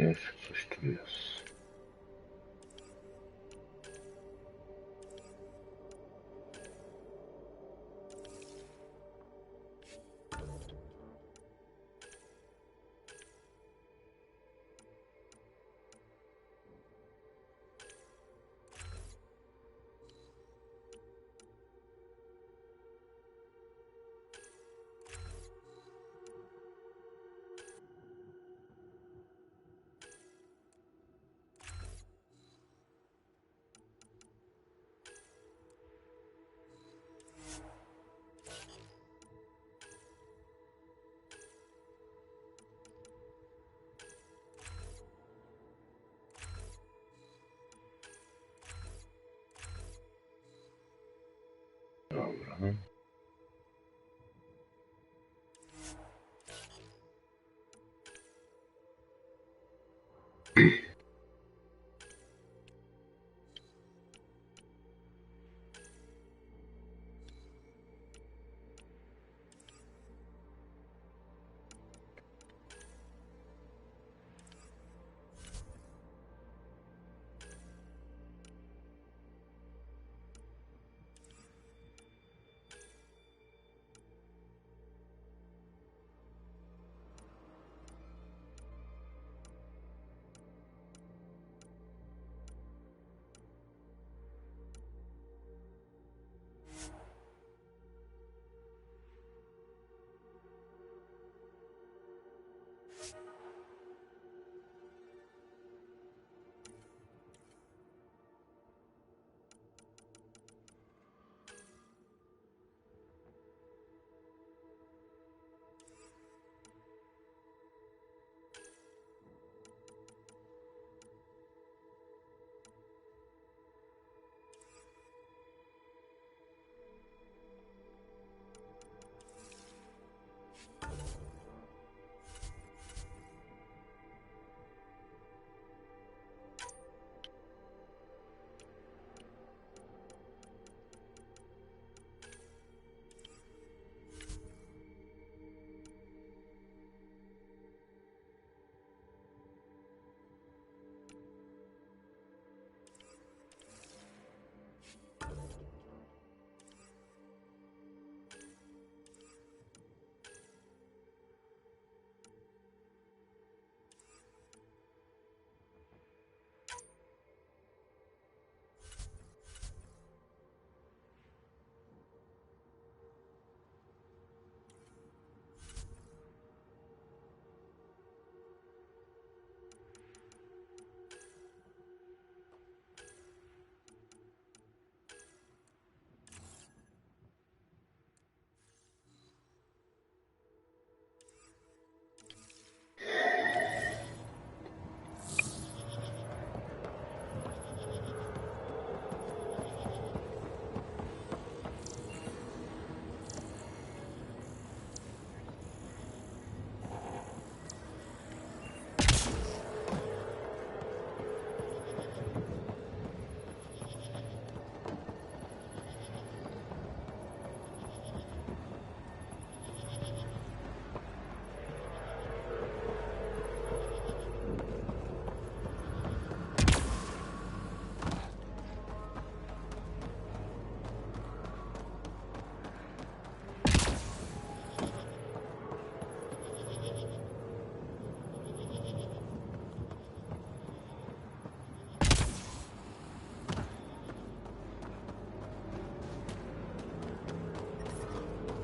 Coś tu jest. Dobra.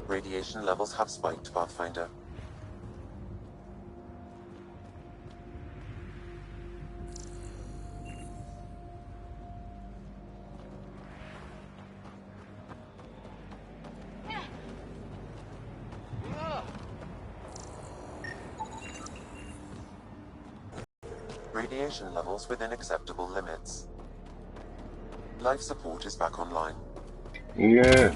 Radiation levels have spiked, Pathfinder. Radiation levels within acceptable limits. Life support is back online. Nie!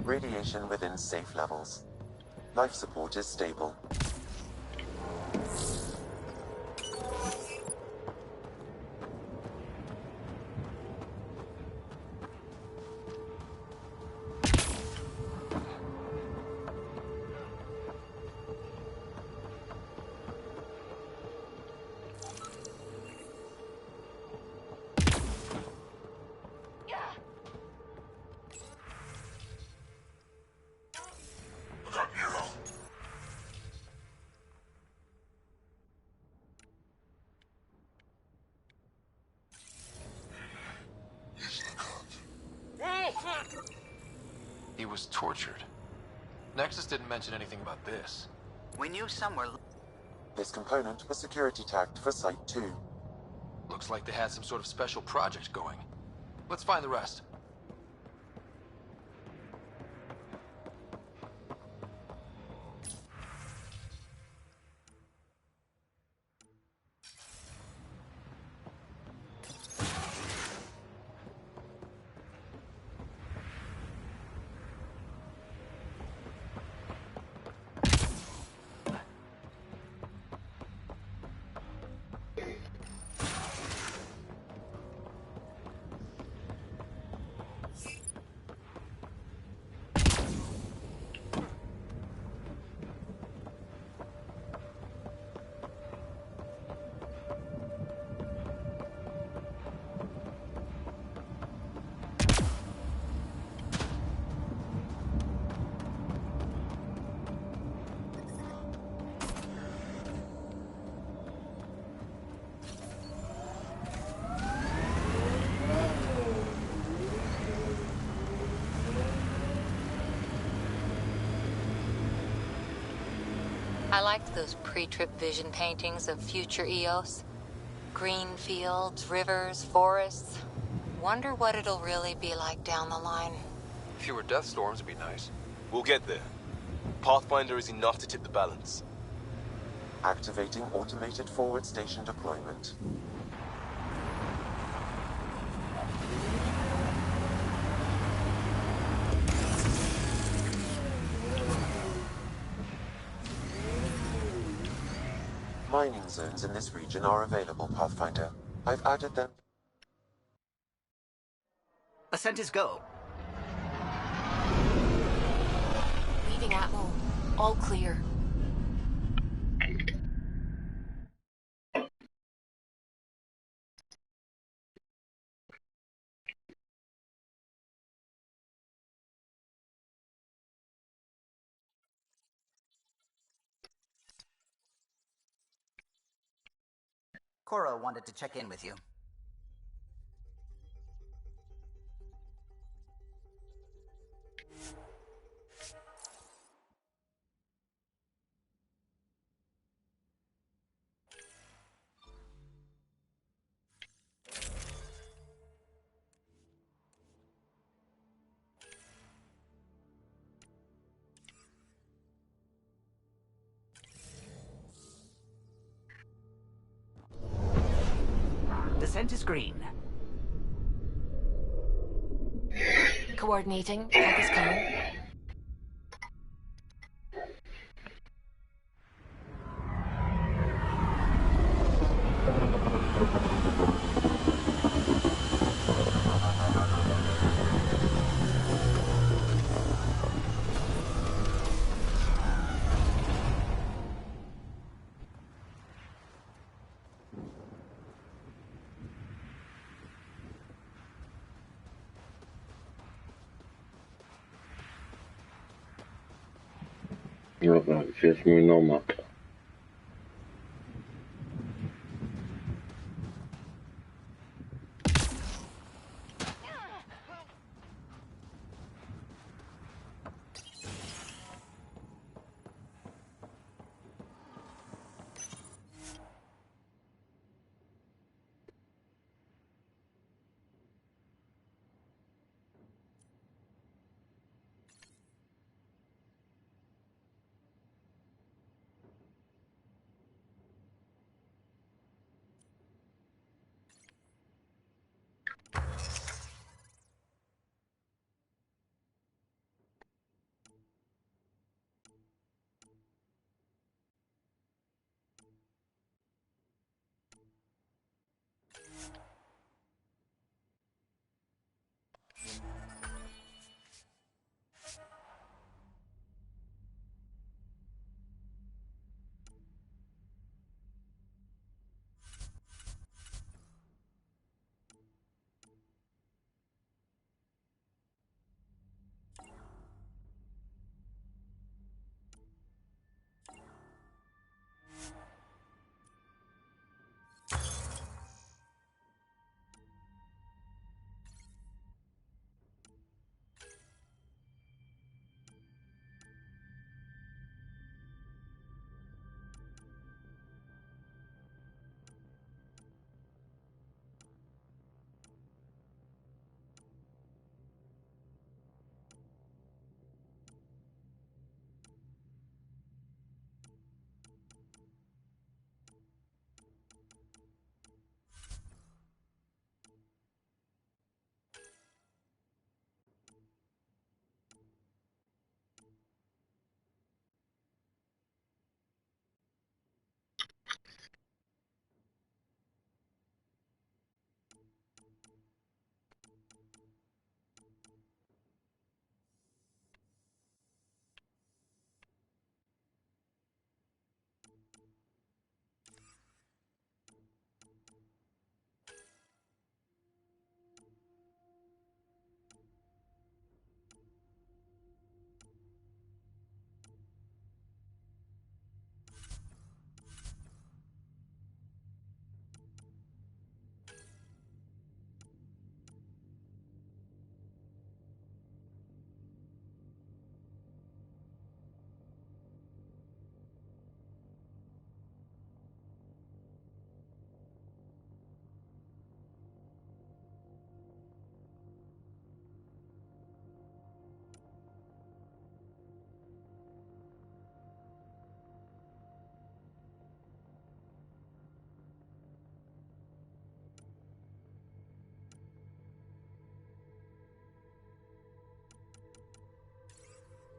Radiation within safe levels. Life support is stable. He was tortured. Nexus didn't mention anything about this. We knew somewhere. This component was security tagged for Site 2. Looks like they had some sort of special project going. Let's find the rest. I liked those pre-trip vision paintings of future Eos. Green fields, rivers, forests. Wonder what it'll really be like down the line. Fewer death storms would be nice. We'll get there. Pathfinder is enough to tip the balance. Activating automated forward station deployment. Mining zones in this region are available, Pathfinder. I've added them. Ascent is go. Leaving Atmo. All clear. Cora wanted to check in with you. Descent is green. Coordinating. Help is coming. Dobra, gdzie jest mój nomad?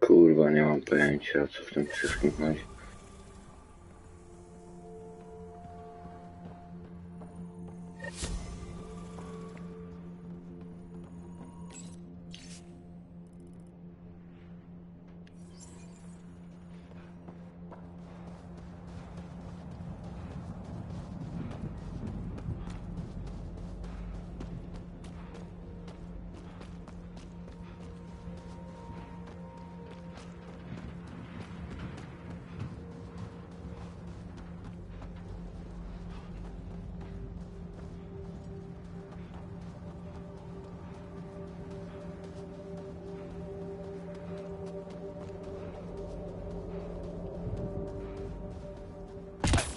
Kurwa, nie mam pojęcia, co w tym wszystkim chodzi.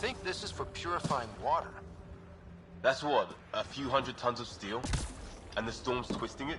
I think this is for purifying water. That's what, a few hundred tons of steel? And the storm's twisting it?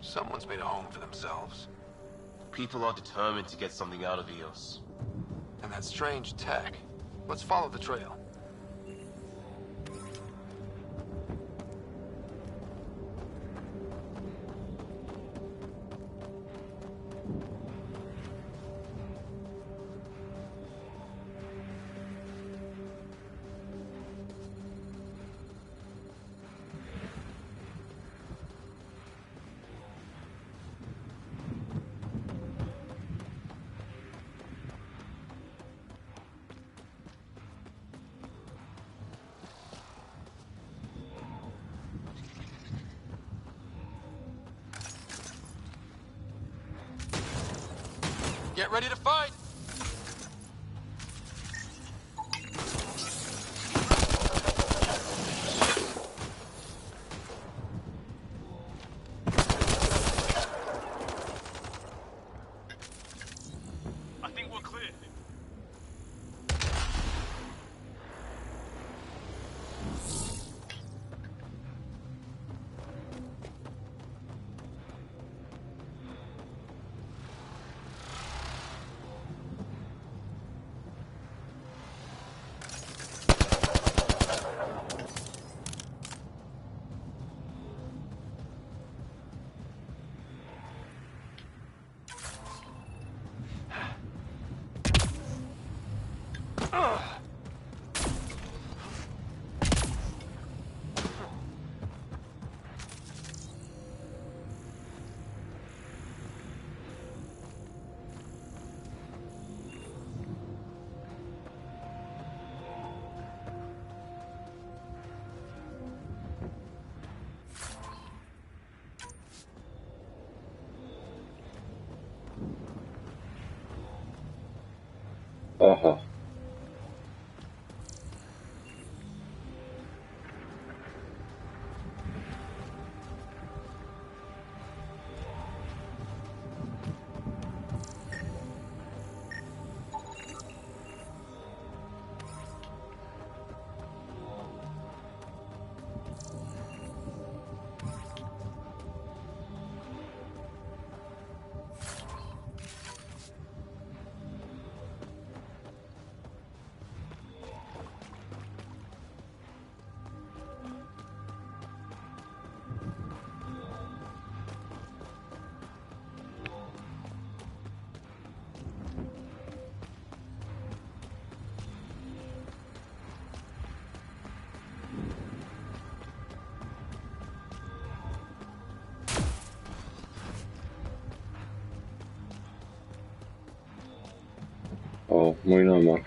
Someone's made a home for themselves. People are determined to get something out of EOS. And that strange tech. Let's follow the trail. Get ready to fight! I think we're clear. Aha. O, mój numer.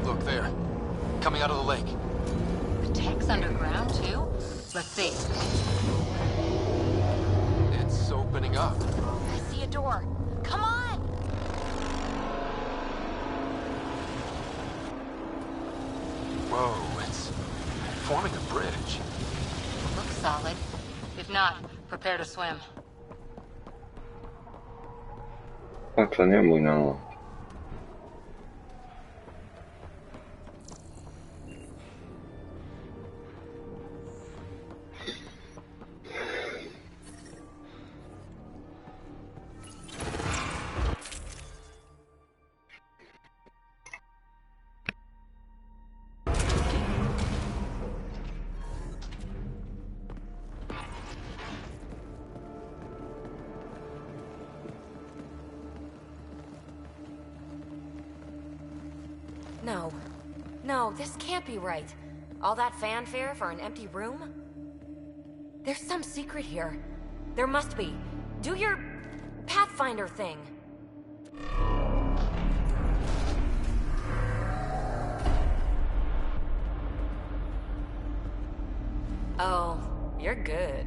Look there. Coming out of the lake. The tech's underground, too? Let's see. It's opening up. I see a door. Come on! Whoa, it's forming a bridge. Looks solid. If not, prepare to swim. A to nie mój numer. No. No, this can't be right. All that fanfare for an empty room? There's some secret here. There must be. Do your Pathfinder thing. Oh, you're good.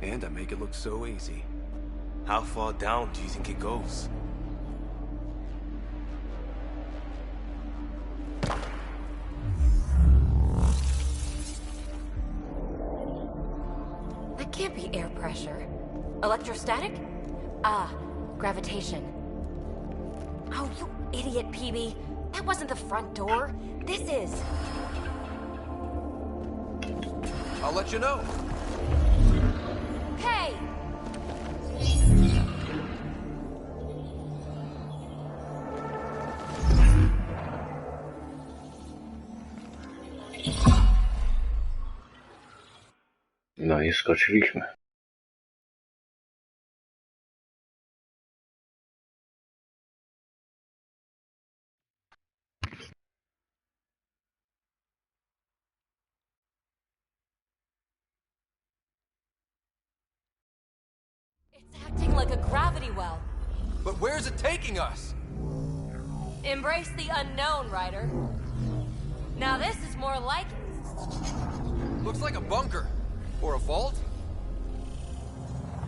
And I make it look so easy. How far down do you think it goes? That can't be air pressure. Electrostatic? Ah, gravitation. Oh, you idiot, PB. That wasn't the front door. This is. I'll let you know. Hey! No i skoczyliśmy. It's acting like a gravity well. But where's it taking us? Embrace the unknown, Ryder. Now this is more like it. Looks like a bunker. Or a vault?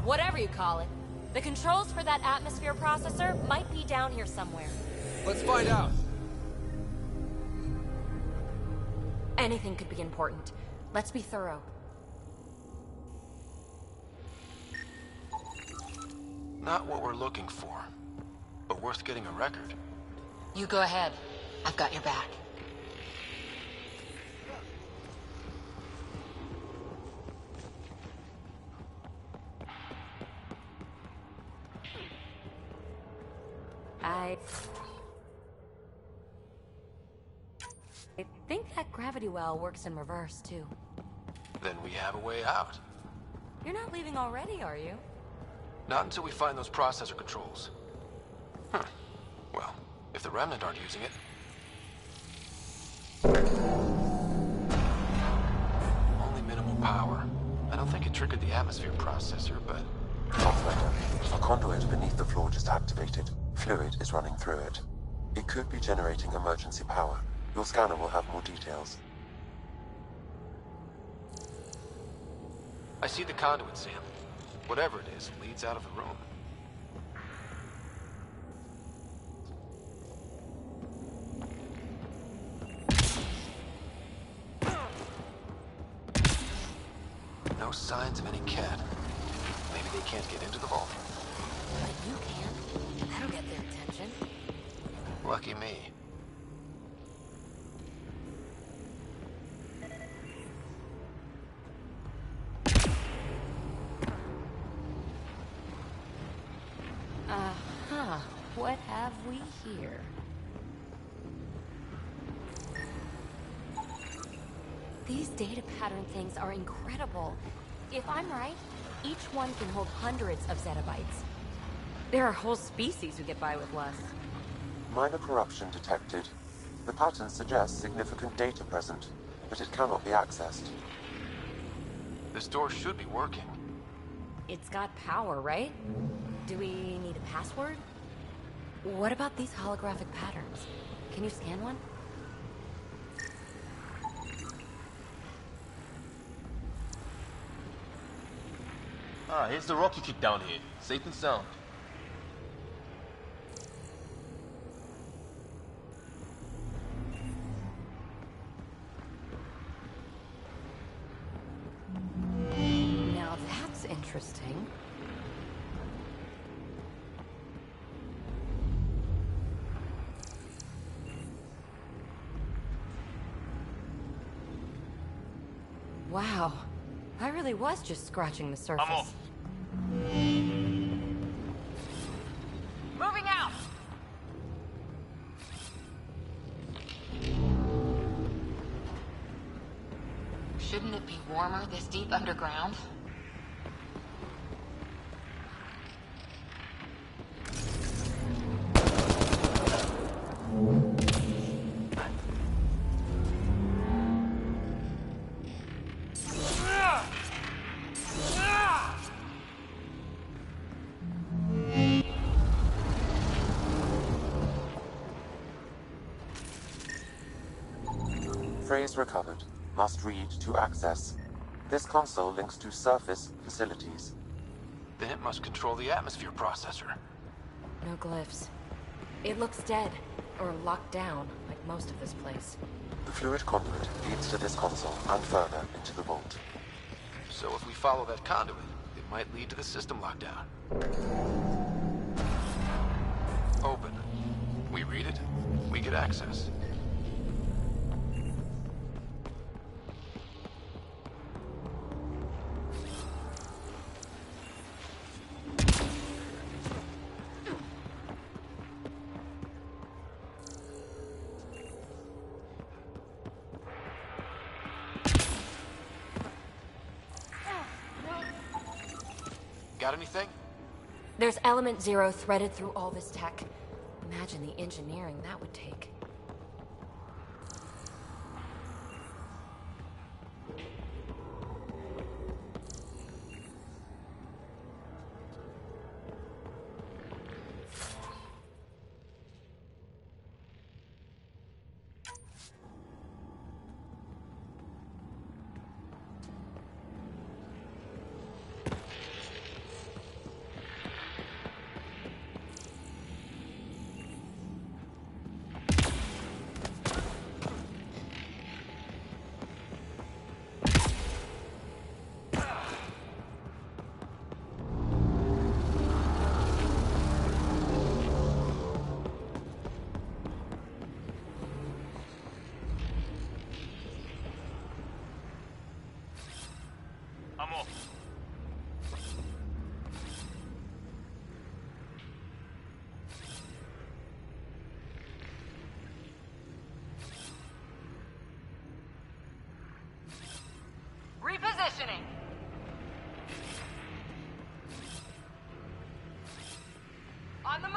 Whatever you call it. The controls for that atmosphere processor might be down here somewhere. Let's find out. Anything could be important. Let's be thorough. Not what we're looking for, but worth getting a record. You go ahead. I've got your back. I think that gravity well works in reverse, too. Then we have a way out. You're not leaving already, are you? Not until we find those processor controls. Well, if the Remnant aren't using it... Only minimal power. I don't think it triggered the atmosphere processor, but... Operator, a conduit beneath the floor just activated. Fluid is running through it. It could be generating emergency power. Your scanner will have more details. I see the conduit, Sam. Whatever it is, leads out of the room. No signs of any cat. Maybe they can't get into the vault. But you can. That'll get their attention. Lucky me. What have we here? These data pattern things are incredible. If I'm right, each one can hold hundreds of zettabytes. There are whole species who get by with less. Minor corruption detected. The pattern suggests significant data present, but it cannot be accessed. This door should be working. It's got power, right? Do we need a password? What about these holographic patterns? Can you scan one? Ah, here's the rock you kicked down here. Safe and sound. Now that's interesting. Wow, I really was just scratching the surface. I'm off. Moving out! Shouldn't it be warmer this deep underground? Phrase recovered. Must read to access. This console links to surface facilities. Then it must control the atmosphere processor. No glyphs. It looks dead, or locked down, like most of this place. The fluid conduit leads to this console and further into the vault. So if we follow that conduit, it might lead to the system lockdown. Open. We read it, we get access. Got anything? There's Element Zero threaded through all this tech. Imagine the engineering that would take. positioning. On the move!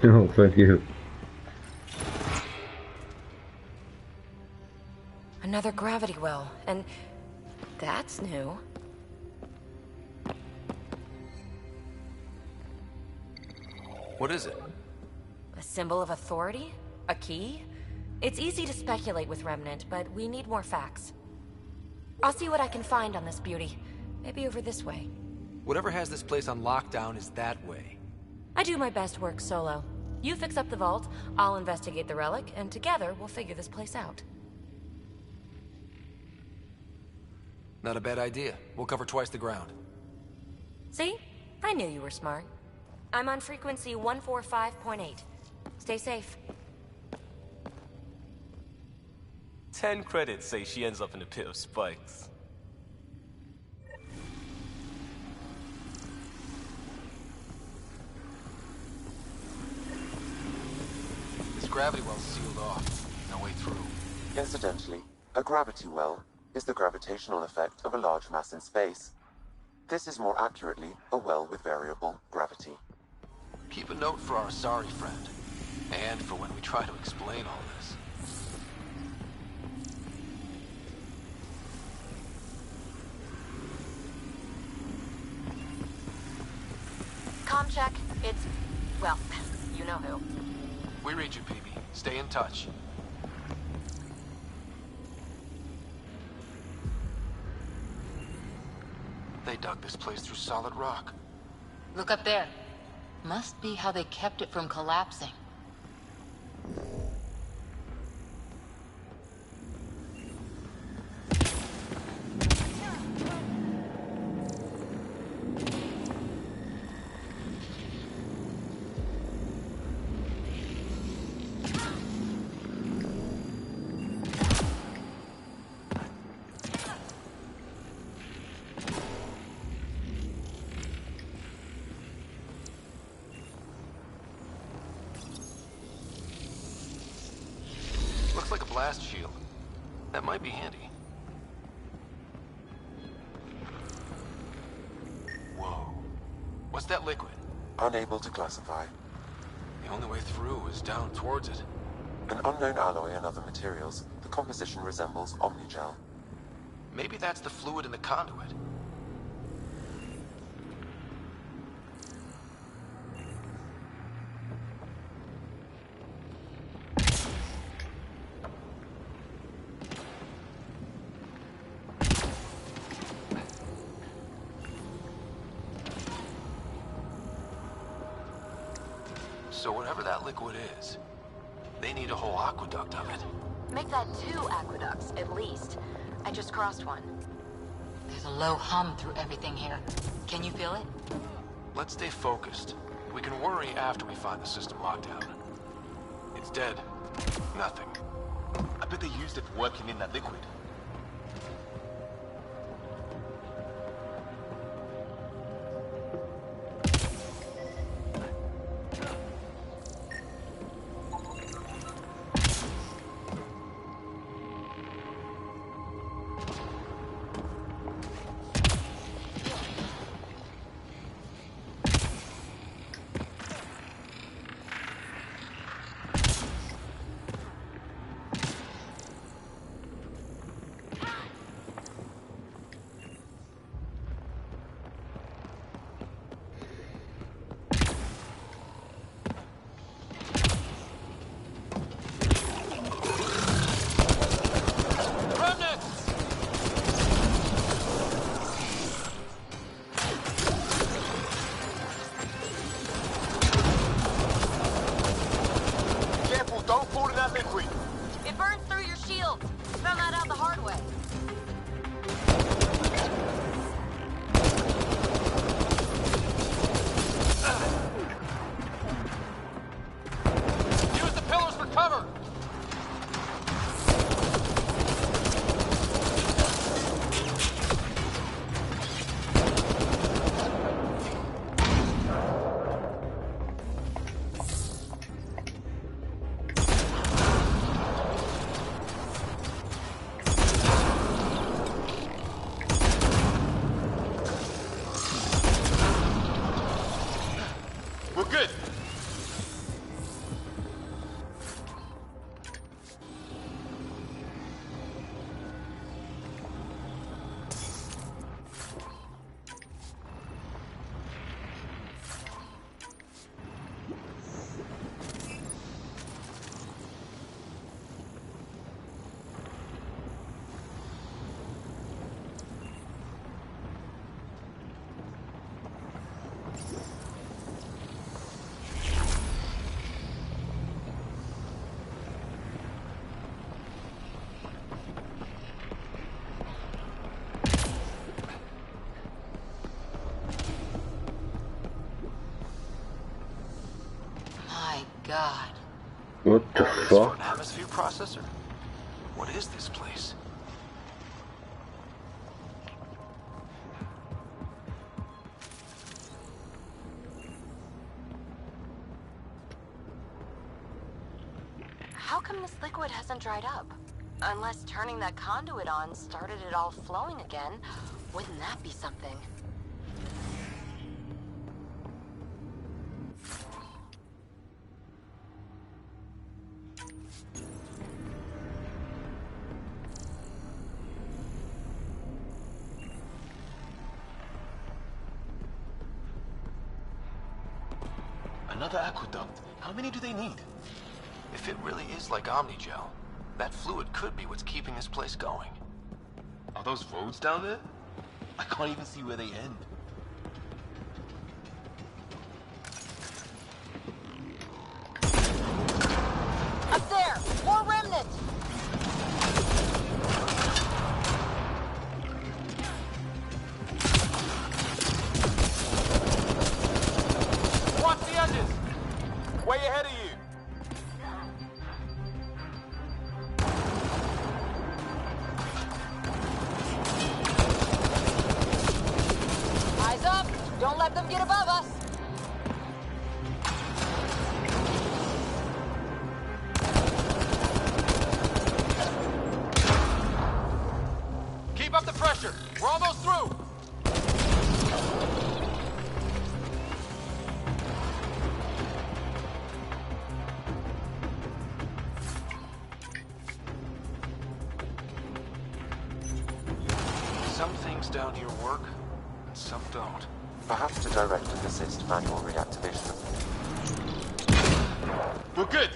Oh, fuck you. Another gravity well, and that's new. What is it? A symbol of authority? A key? It's easy to speculate with Remnant, but we need more facts. I'll see what I can find on this beauty. Maybe over this way. Whatever has this place on lockdown is that way. I do my best work solo. You fix up the vault, I'll investigate the relic, and together we'll figure this place out. Not a bad idea. We'll cover twice the ground. See? I knew you were smart. I'm on frequency 145.8. Stay safe. 10 credits say she ends up in a pit of spikes. This gravity well's sealed off. No way through. Incidentally, a gravity well is the gravitational effect of a large mass in space. This is more accurately a well with variable gravity. Keep a note for our sorry friend. And for when we try to explain all this. Comm check. It's... well, you know who. We read you, PB. Stay in touch. They dug this place through solid rock. Look up there. Must be how they kept it from collapsing. Looks like a blast shield. That might be handy. Whoa. What's that liquid? Unable to classify. The only way through is down towards it. An unknown alloy and other materials, the composition resembles omnigel. Maybe that's the fluid in the conduit. So whatever that liquid is, they need a whole aqueduct of it. Make that 2 aqueducts, at least. I just crossed one. There's a low hum through everything here. Can you feel it? Let's stay focused. We can worry after we find the system lockdown. It's dead. Nothing. I bet they used it for working in that liquid. My God. What the This for an fuck? atmosphere processor? What is this place? How come this liquid hasn't dried up? Unless turning that conduit on started it all flowing again. Wouldn't that be something? Another aqueduct. How many do they need? If it really is like Omnigel, that fluid could be what's keeping this place going. Are those roads down there? I can't even see where they end. Up there! More remnant! Watch the edges! Way ahead of you! Eyes up! Don't let them get above us! Keep up the pressure! We're almost through! Some things down here work, and some don't. Perhaps to direct and assist manual reactivation. We're good!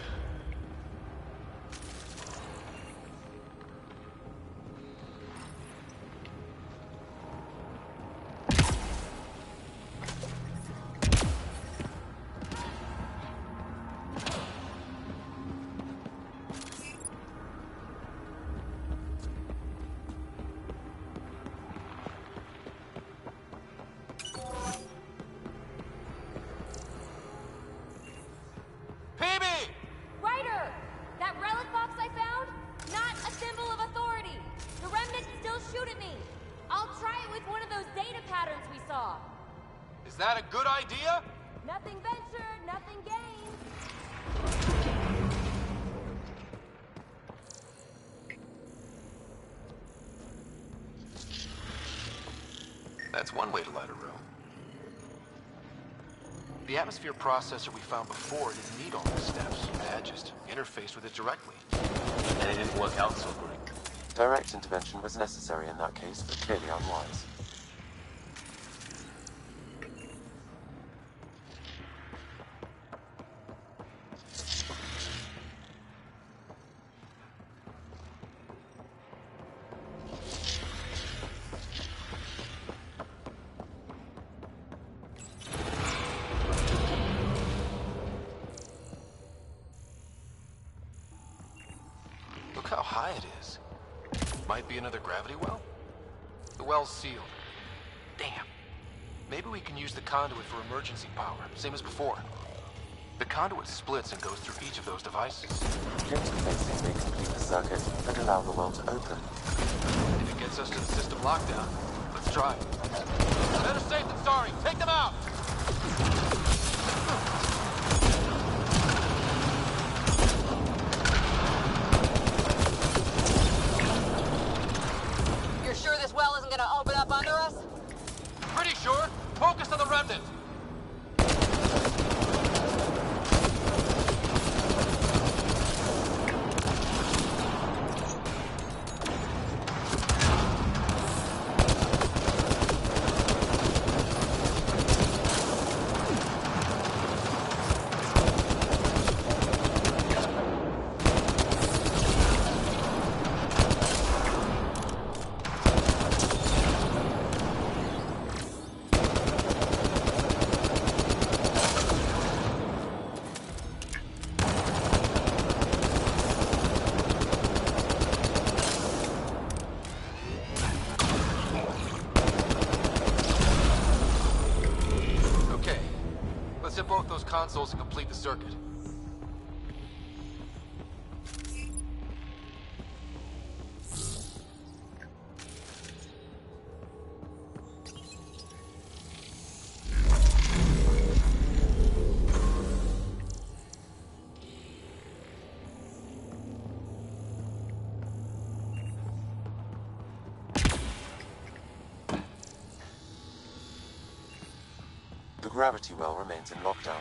Ryder! That relic box I found? Not a symbol of authority! The remnants still shoot at me! I'll try it with one of those data patterns we saw! Is that a good idea? Nothing ventured, nothing gained! That's one way to light a room. The atmosphere processor we found before didn't need all those steps. It had just interfaced with it directly. And it didn't work out so great. Direct intervention was necessary in that case, but clearly unwise. Look how high it is. Might be another gravity well? The well's sealed. Damn. Maybe we can use the conduit for emergency power, same as before. The conduit splits and goes through each of those devices. Interfacing may complete the circuit and allow the well to open. If it gets us to the system lockdown, let's try. Better safe than sorry. Take them out! You're sure this well isn't gonna open up under us? Pretty sure. Focus on the remnant. consoles and complete the circuit. The gravity well remains in lockdown.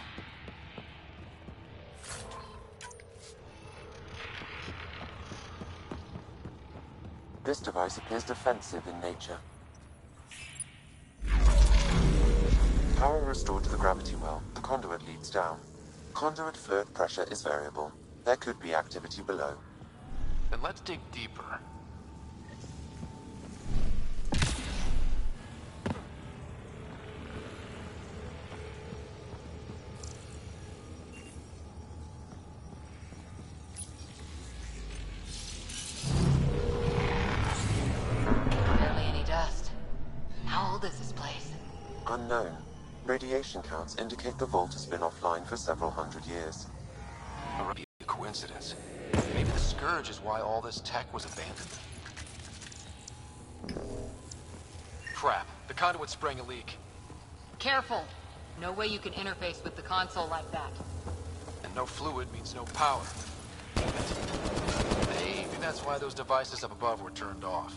This device appears defensive in nature. Power restored to the gravity well. The conduit leads down. Conduit fluid pressure is variable. There could be activity below. Then let's dig deeper. Barely any dust. How old is this place? Unknown. Radiation counts indicate the vault has been offline for several hundred years. It would be a coincidence. Maybe the Scourge is why all this tech was abandoned. Crap. The conduit's spraying a leak. Careful. No way you can interface with the console like that. And no fluid means no power. Maybe that's why those devices up above were turned off.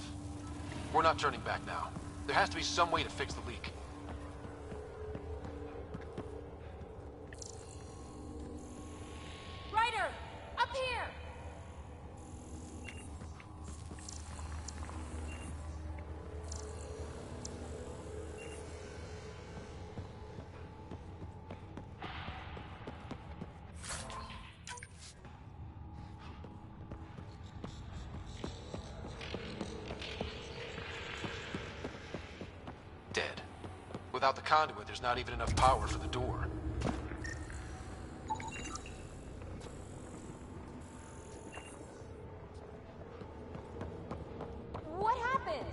We're not turning back now. There has to be some way to fix the leak. Ryder! Up here! Dead. Without the conduit, there's not even enough power for the door. What happened?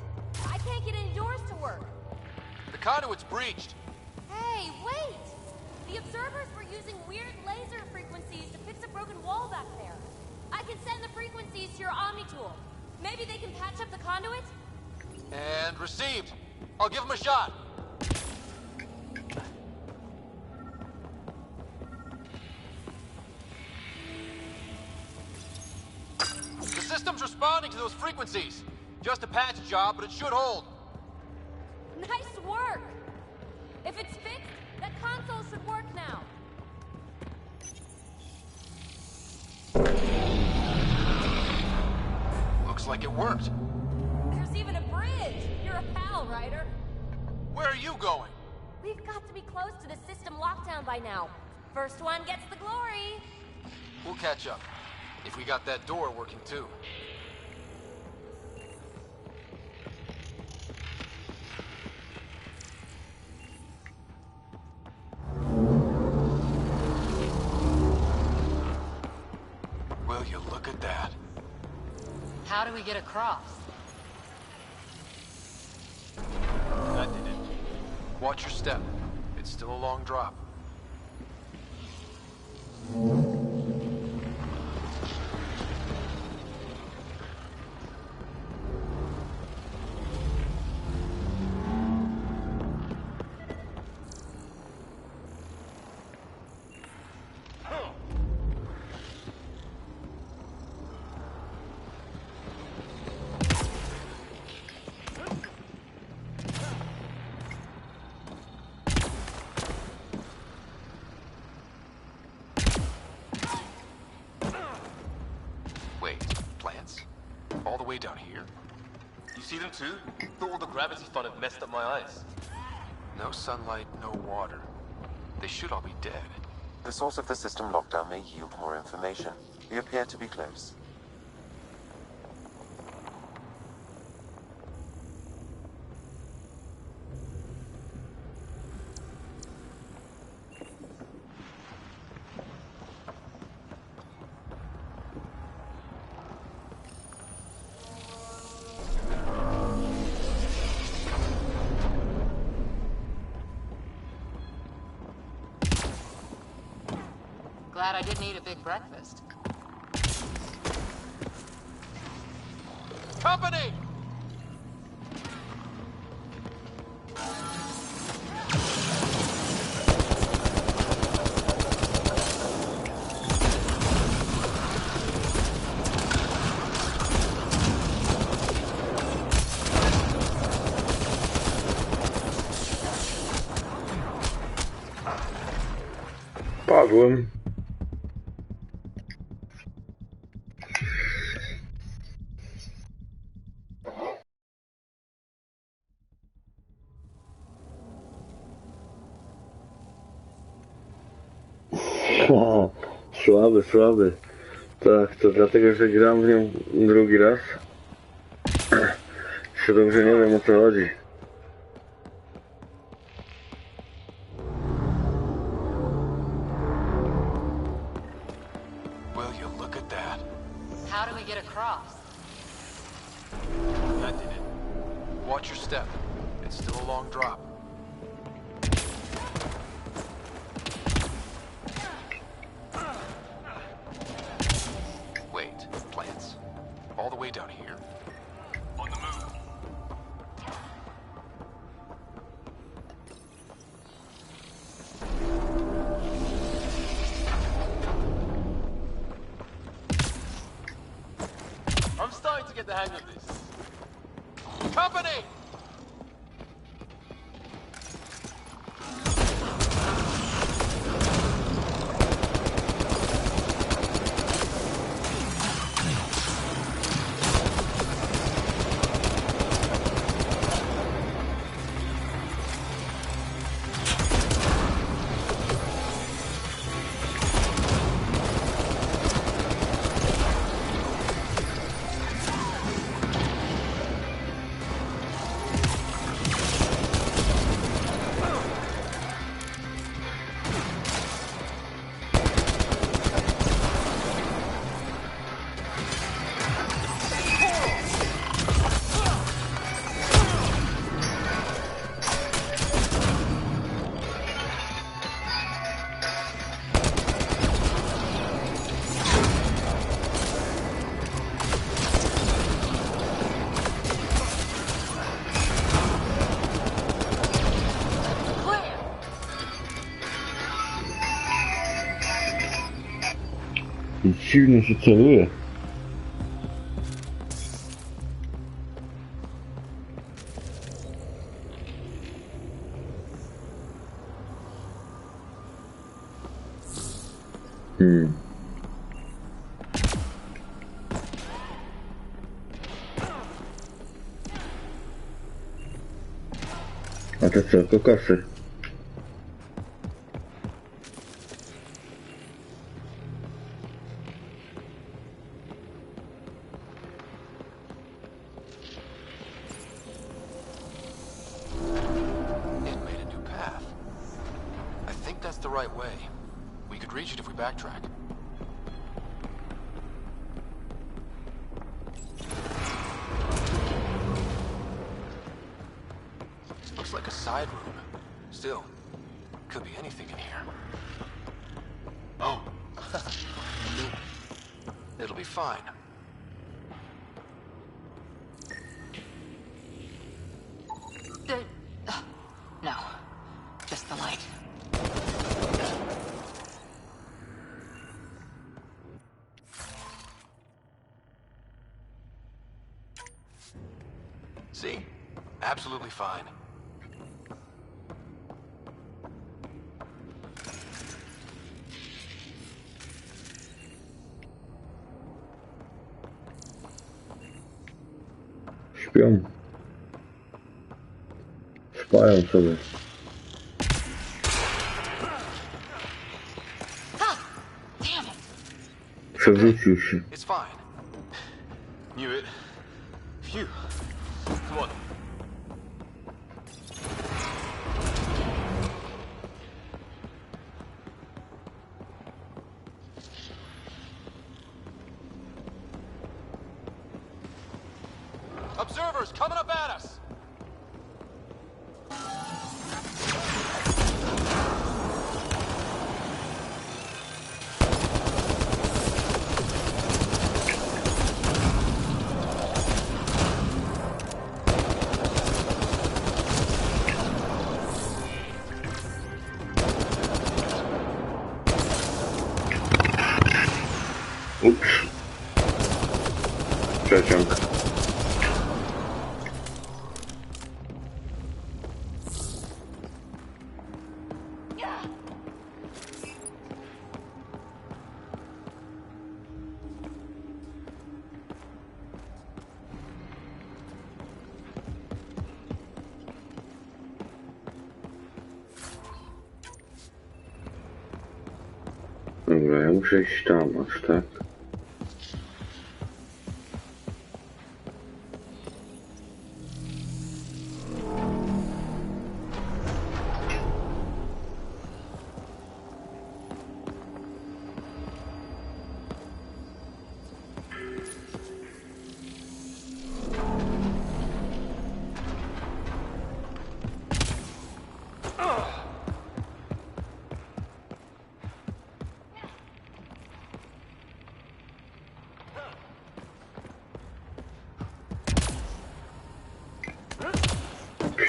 I can't get any doors to work. The conduit's breached. Hey, wait! The observers were using weird laser frequencies to fix a broken wall back there. I can send the frequencies to your Omni tool. Maybe they can patch up the conduit? And received. I'll give him a shot. The system's responding to those frequencies. Just a patch job, but it should hold. Nice work! If it's fixed, that console should work now. Looks like it worked. There's even a bridge! You're a pal, Ryder. Where are you going? We've got to be close to the system lockdown by now. First one gets the glory. We'll catch up. If we got that door working too. Will you look at that? How do we get across? That did it. Watch your step. It's still a long drop. Wait, plants? All the way down here? You see them too? Thought all the gravity fun had messed up my eyes. No sunlight, no water. They should all be dead. The source of the system lockdown may yield more information. We appear to be close. Glad I didn't eat a big breakfast. Company! Padłem. O, słaby, słaby. Tak, to dlatego, że gram w nią drugi raz. Się dobrze nie wiem, o co chodzi. Will you look at that? How do we get across? That did it. Watch your step. It's still a long drop. Wait, plants? All the way down here? On the move. I'm starting to get the hang of this. Company! Dziwnie się celuje. A to co, kokosy? It made a new path. I think that's the right way. We could reach it if we backtrack. Looks like a side room. Still, could be anything in here. Oh. It'll be fine. No, just the light. See? Absolutely fine. Śpią. Spają sobie. Damn it! Przewrócił się. It's fine. Knew it. Phew. Come on. Observers coming up at us! przeciąg. Dobra, ja muszę iść tam aż, tak?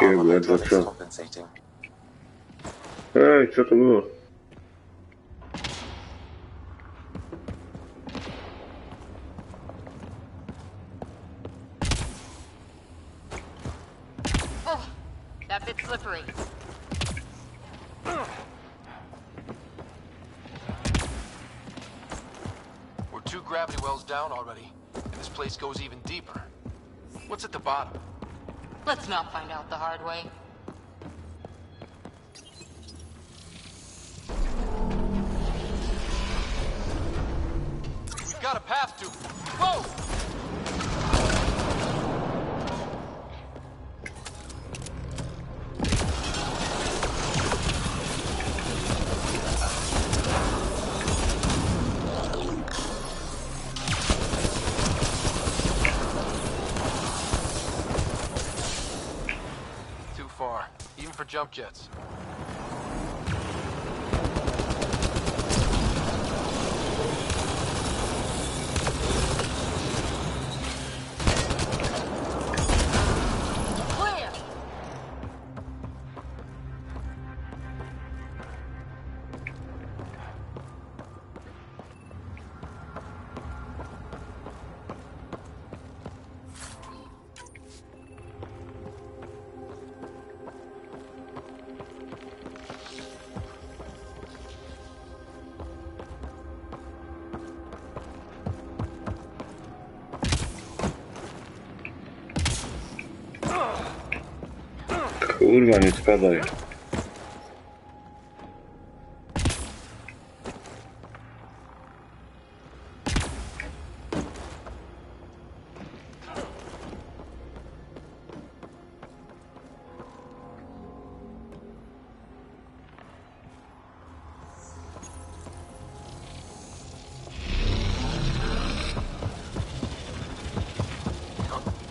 Armor Ledwo hydraulics co? compensating. Ej, co to było? Oh, that bit's slippery. We're 2 gravity wells down already, and this place goes even deeper. What's at the bottom? Let's not find out the hard way. We've got a path to... Whoa! Too far, even for jump jets. Clear! Kurwa, nie spadaj.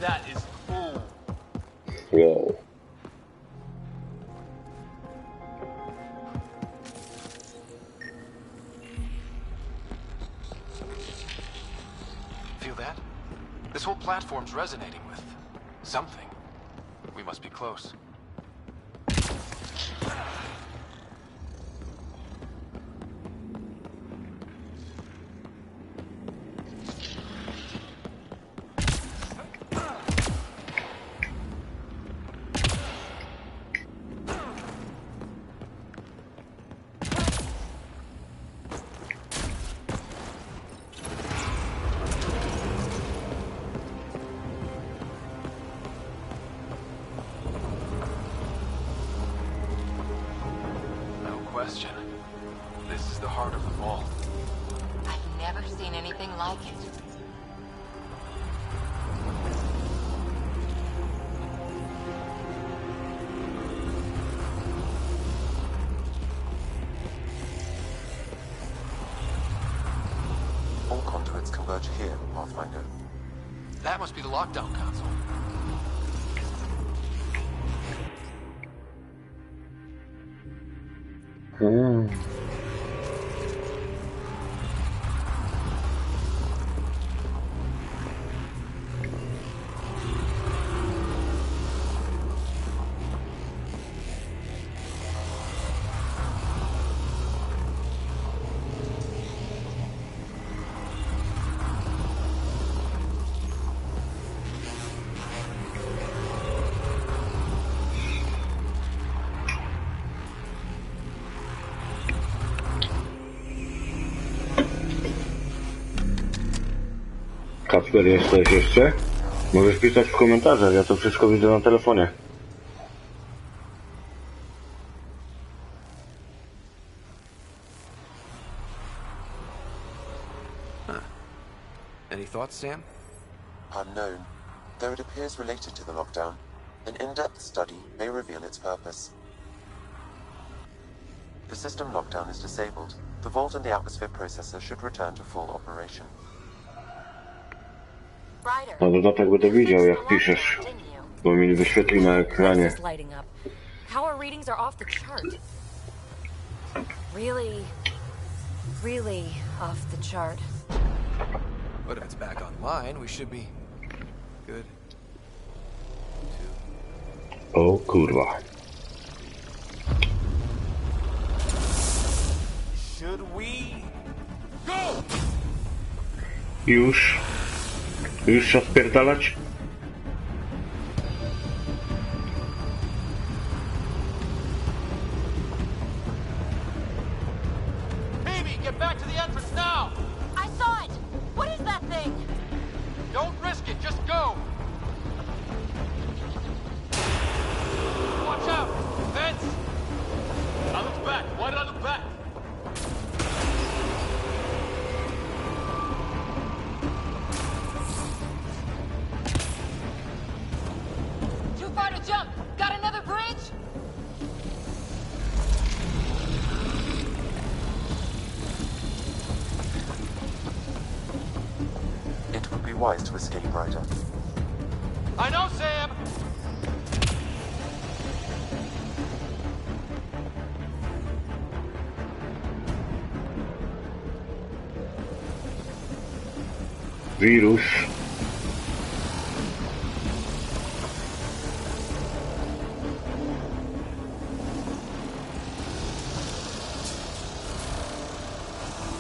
That is cool. Wow. Feel that? This whole platform's resonating with... something. We must be close. Question. This is the heart of the vault. I've never seen anything like it. All conduits converge here, Pathfinder. That must be the lockdown console. Kacper, jesteś jeszcze? Możesz pisać w komentarzach, ja to wszystko widzę na telefonie. Any thoughts, Sam? Unknown. Though it appears related to the lockdown, an in-depth study may reveal its purpose. The system lockdown is disabled. The vault and the atmosphere processor should return to full operation. Na dodatek będę widział, jak piszesz, bo mi wyświetli na ekranie. Power readings are off the chart. Really off the chart. But if it's back online, we should be good. O kurwa. Should we go? Już trzeba spierdalać? Baby, get back to the entrance now! I saw it! What is that thing? Don't risk it, just go! Watch out! Vents! I looked back. Why did I look back? Too far to jump! Got another bridge? It would be wise to escape, Ryder. I know, Sam! Wirus.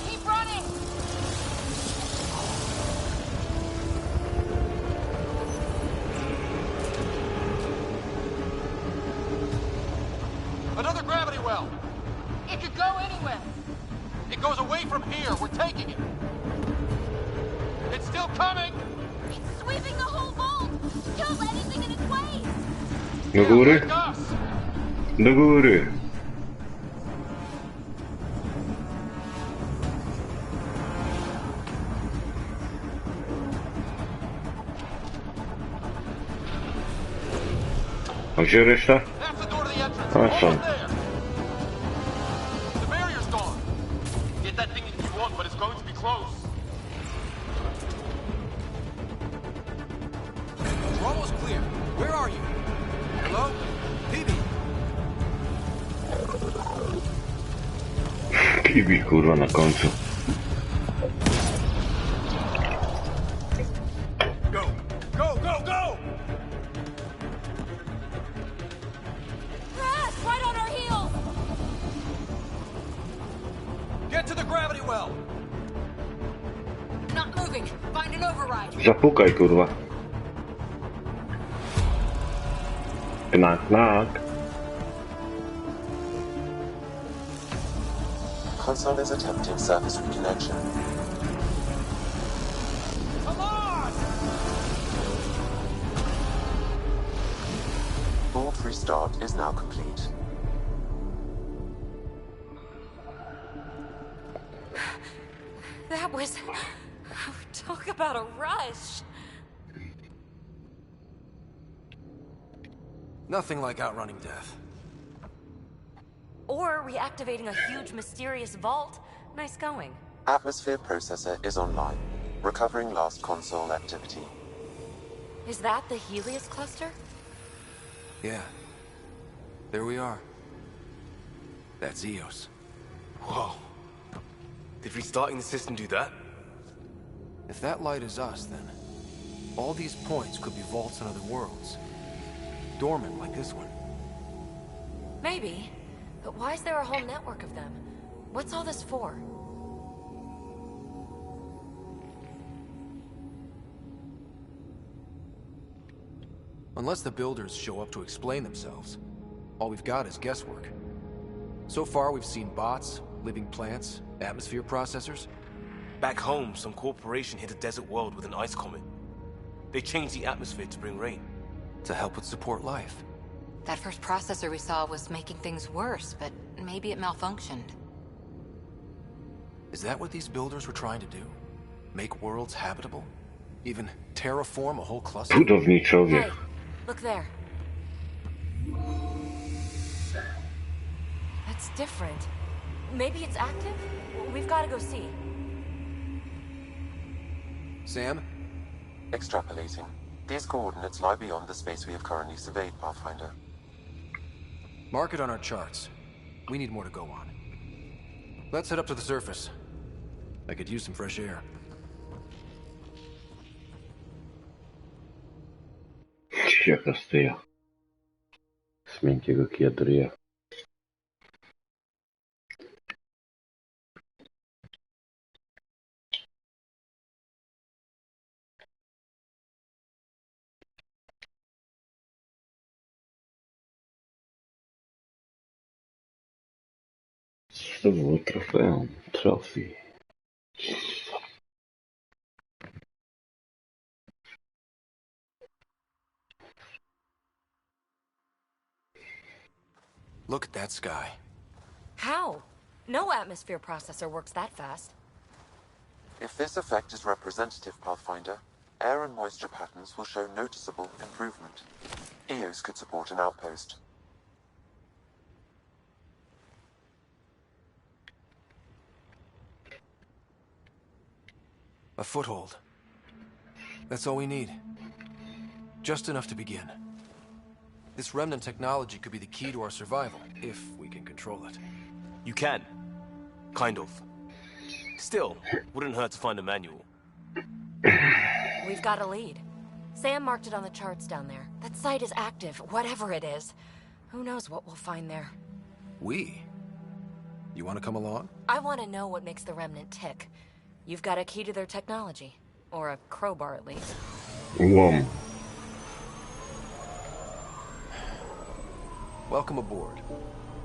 Keep running! Another gravity well! It could go anywhere! It goes away from here. We're taking it. It's still coming! It's sweeping the whole vault! Kills anything in its way! Do góry? Like us. Do góry. A gdzie reszta? That's the door to the entrance. Awesome. Almost there. The barrier's gone. Get that thing if you want, but it's going to be close. We're almost clear. Where are you? Hello? Phoebe? Kiwi kurwa na końcu. Go! Go, go, go! Crash! Right on our heels! Get to the gravity well! Not moving. Find an override. Zapukaj kurwa. Knock knock. Console is attempting surface reconnection. Come on! Vault restart is now complete. That was... Talk about a rush. Nothing like outrunning death. Or reactivating a huge mysterious vault. Nice going. Atmosphere processor is online, recovering last console activity. Is that the Helios cluster? Yeah. There we are. That's Eos. Whoa. Did restarting the system do that? If that light is us, then all these points could be vaults in other worlds. Dormant like this one. Maybe. But why is there a whole network of them? What's all this for? Unless the builders show up to explain themselves, all we've got is guesswork. So far, we've seen bots, living plants, atmosphere processors. Back home, some corporation hit a desert world with an ice comet. They changed the atmosphere to bring rain. To help with support life. That first processor we saw was making things worse, but maybe it malfunctioned. Is that what these builders were trying to do? Make worlds habitable? Even terraform a whole cluster? Budowniczowie. Hey, look there. That's different. Maybe it's active? We've got to go see. Sam? Extrapolating. These coordinates lie beyond the space we have currently surveyed, Pathfinder. Mark it on our charts. We need more to go on. Let's head up to the surface. I could use some fresh air. Jaka styja. Z miękkiego kiedryja. To było trofeum. Trophy. Look at that sky. How? No atmosphere processor works that fast. If this effect is representative, Pathfinder, air and moisture patterns will show noticeable improvement. EOS could support an outpost. A foothold. That's all we need. Just enough to begin. This remnant technology could be the key to our survival, if we can control it. You can. Kind of. Still, wouldn't hurt to find a manual. We've got a lead. Sam marked it on the charts down there. That site is active, whatever it is. Who knows what we'll find there. We? You want to come along? I want to know what makes the Remnant tick. You've got a key to their technology. Or a crowbar, at least. Łom. Welcome aboard.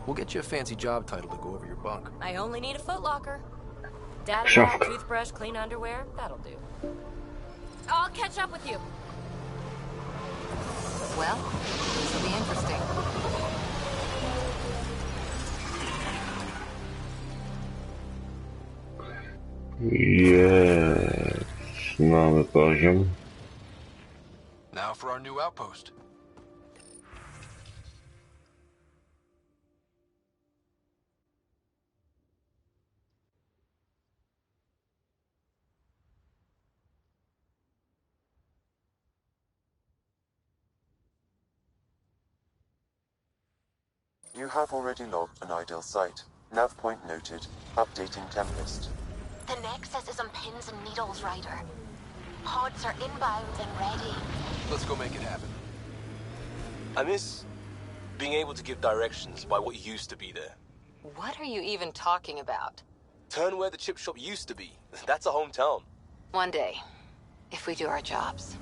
We'll get you a fancy job title to go over your bunk. I only need a footlocker. Data Szafka. bag, toothbrush, clean underwear, that'll do. I'll catch up with you. Well, this will be interesting. Jest. Mamy poziom. Now for our new outpost. You have already logged an ideal site. Nav point noted. Updating Tempest. The Nexus is on pins and needles, Ryder. Pods are inbound and ready. Let's go make it happen. I miss being able to give directions by what used to be there. What are you even talking about? Turn where the chip shop used to be. That's a hometown. One day, if we do our jobs.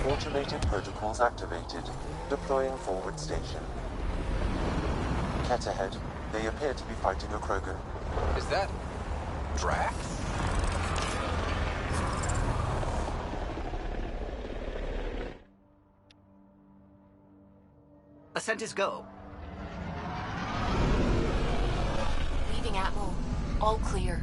Automated protocols activated. Deploying forward station. Cat ahead. They appear to be fighting a Krogan. Is that Drax? Ascent is go. Leaving Atmo. All clear.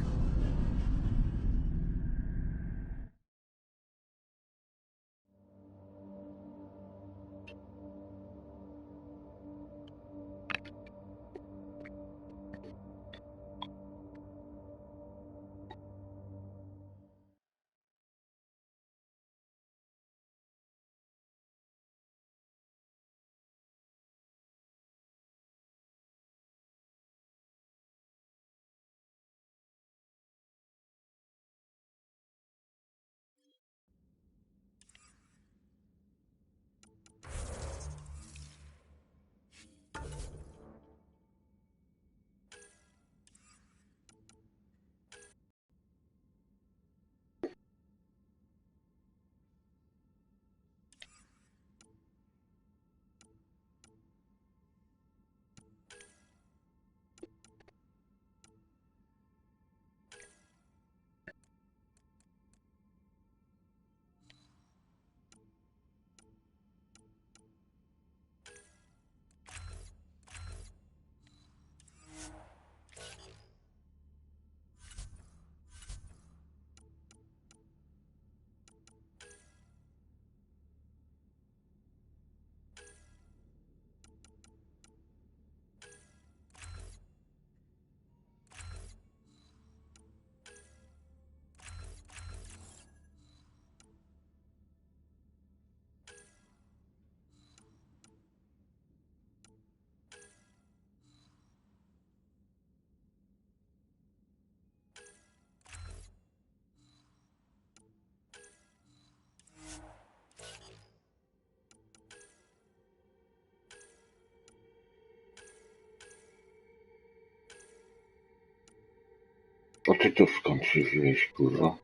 A ty to skąd się wziąłeś, kurwa?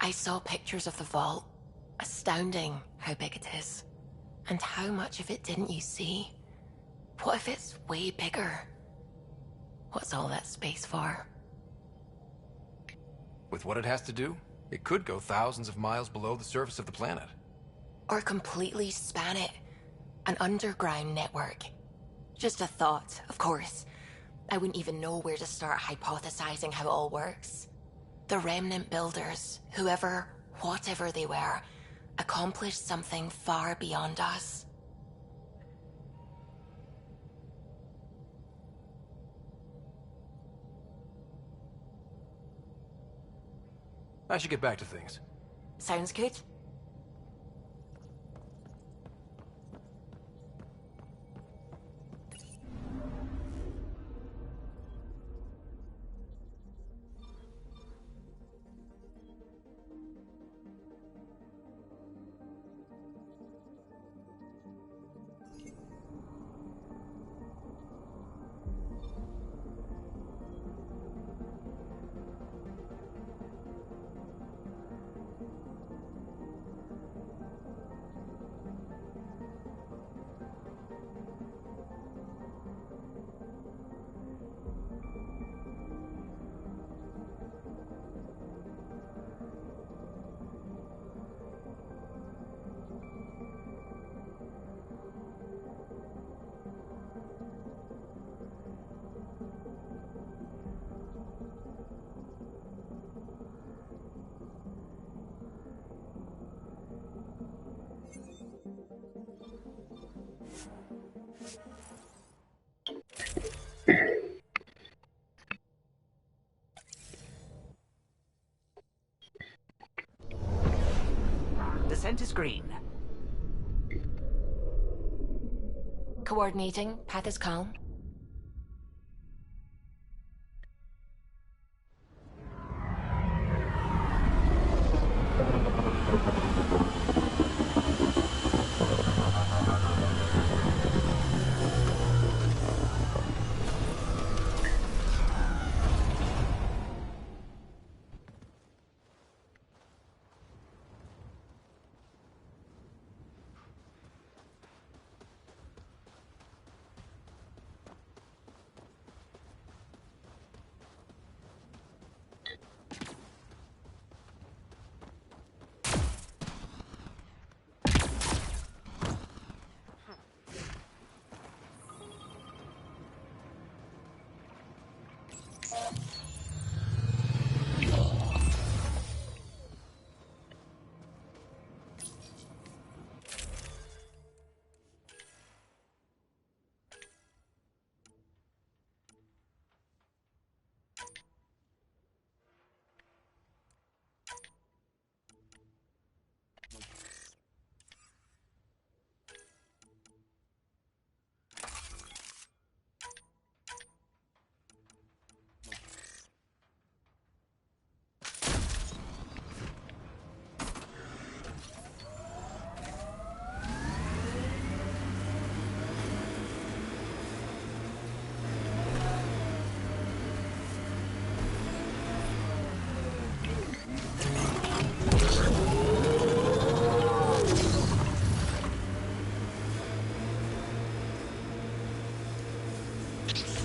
I saw pictures of the vault. Astounding how big it is. And how much of it didn't you see? What if it's way bigger? What's all that space for? With what it has to do, it could go thousands of miles below the surface of the planet. Or completely span it. An underground network. Just a thought, of course. I wouldn't even know where to start hypothesizing how it all works. The remnant builders, whoever, whatever they were, accomplished something far beyond us. I should get back to things. Sounds good. Descent is green. Coordinating. Path is calm.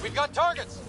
We've got targets!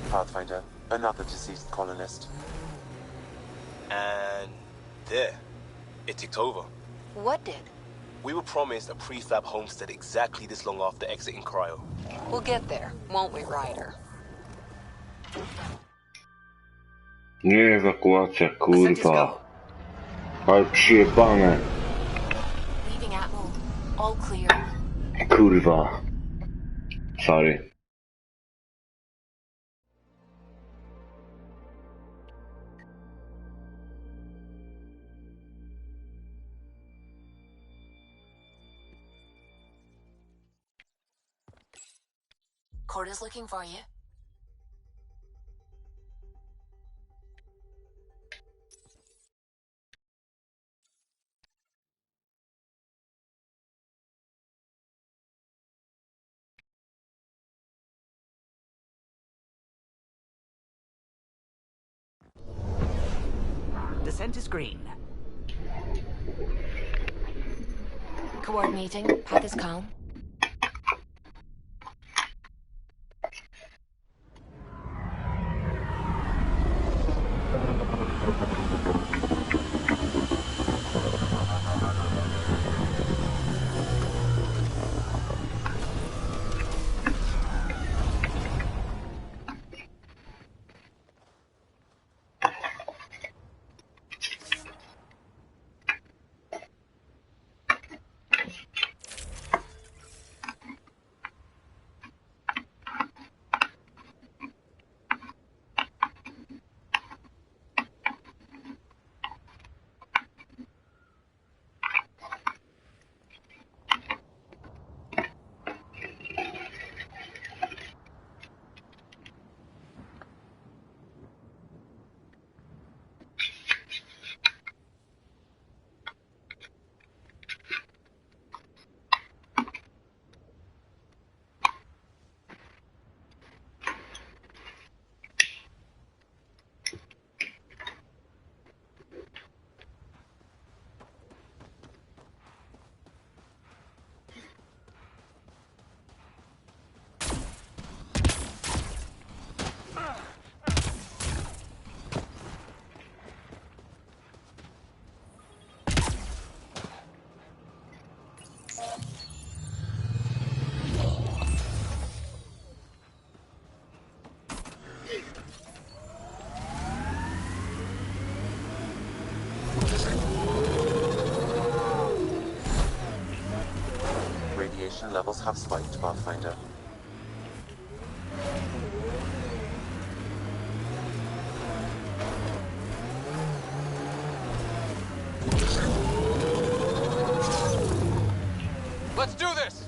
Pathfinder, another deceased colonist. And there, it ticked over. What did? We were promised a prefab homestead exactly this long after exiting Cryo. We'll get there, won't we, Ryder? Nie ewakuacja, kurwa. Ale przyjebane. Leaving Atmo. All clear. Kurwa. Sorry. Corda's looking for you. Descent is green. Coordinating. Path is calm. Radiation levels have spiked, Pathfinder. Let's do this!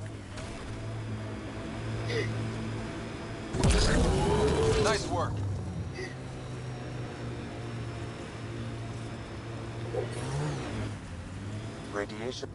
Nice work. Radiation.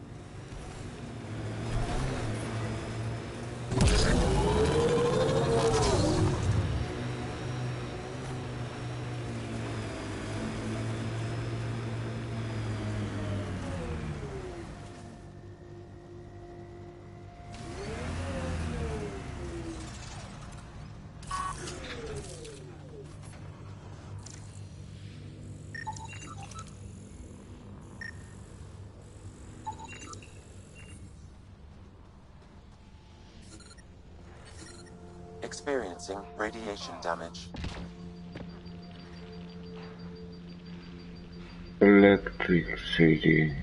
Experiencing radiation damage. Electricity.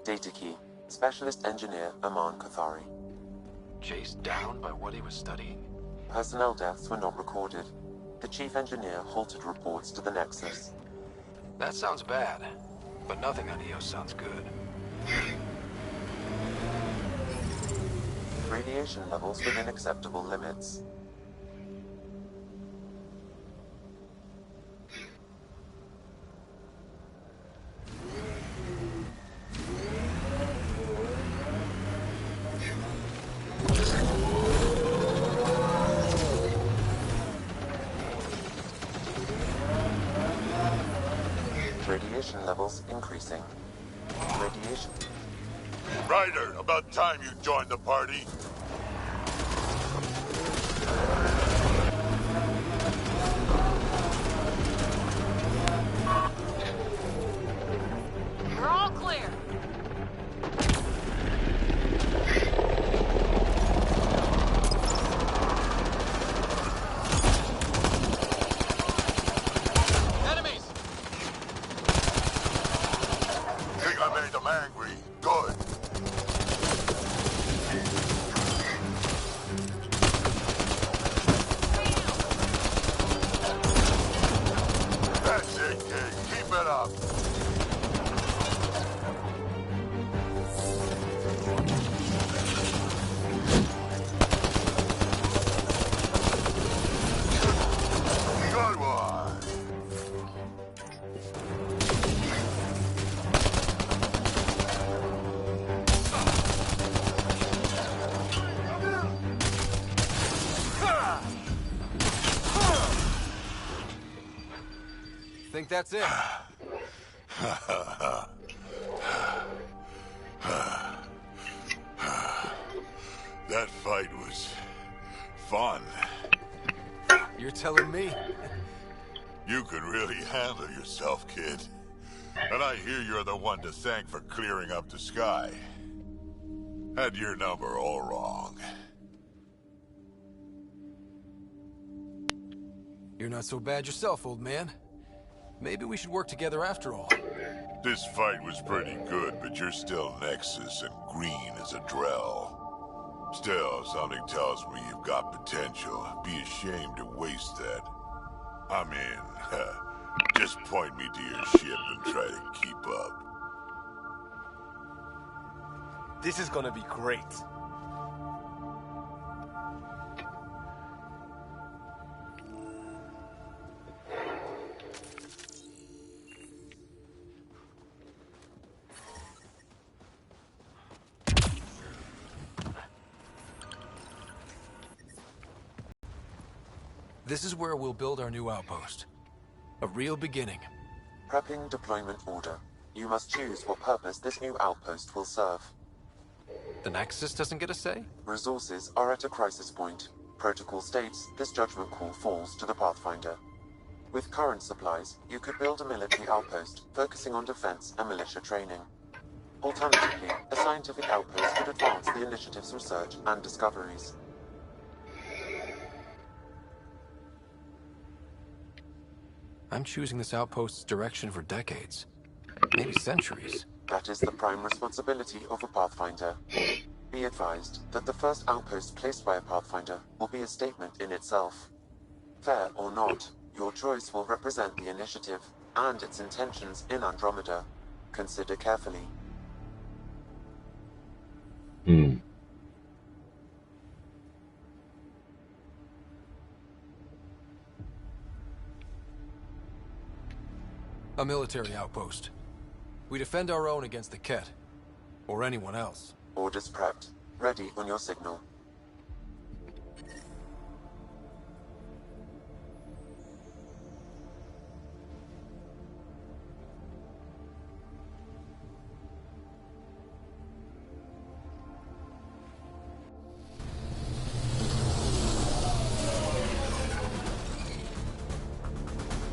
Data key. Specialist engineer Aman Kathari. Chased down by what he was studying? Personnel deaths were not recorded. The chief engineer halted reports to the Nexus. That sounds bad, but nothing on EOS sounds good. Radiation levels within acceptable limits. Radiation levels increasing. Radiation. Ryder, about time you joined the party. We're all clear. Enemies! Think I made them angry. Good. That's it, kid. Keep it up. Good one. Think that's it? That fight was fun. You're telling me? You could really handle yourself, kid. And I hear you're the one to thank for clearing up the sky. Had your number all wrong. You're not so bad yourself, old man. Maybe we should work together after all. This fight was pretty good, but you're still Nexus and green as a Drell. Still, something tells me you've got potential. Be ashamed to waste that. I mean, just point me to your ship and try to keep up. This is gonna be great. This is where we'll build our new outpost. A real beginning. Prepping deployment order. You must choose what purpose this new outpost will serve. The Nexus doesn't get a say? Resources are at a crisis point. Protocol states this judgment call falls to the Pathfinder. With current supplies, you could build a military outpost, focusing on defense and militia training. Alternatively, a scientific outpost could advance the initiative's research and discoveries. I'm choosing this outpost's direction for decades. Maybe centuries. That is the prime responsibility of a Pathfinder. Be advised that the first outpost placed by a Pathfinder will be a statement in itself. Fair or not, your choice will represent the initiative and its intentions in Andromeda. Consider carefully. A military outpost. We defend our own against the Ket. Or anyone else. Orders prepped. Ready on your signal.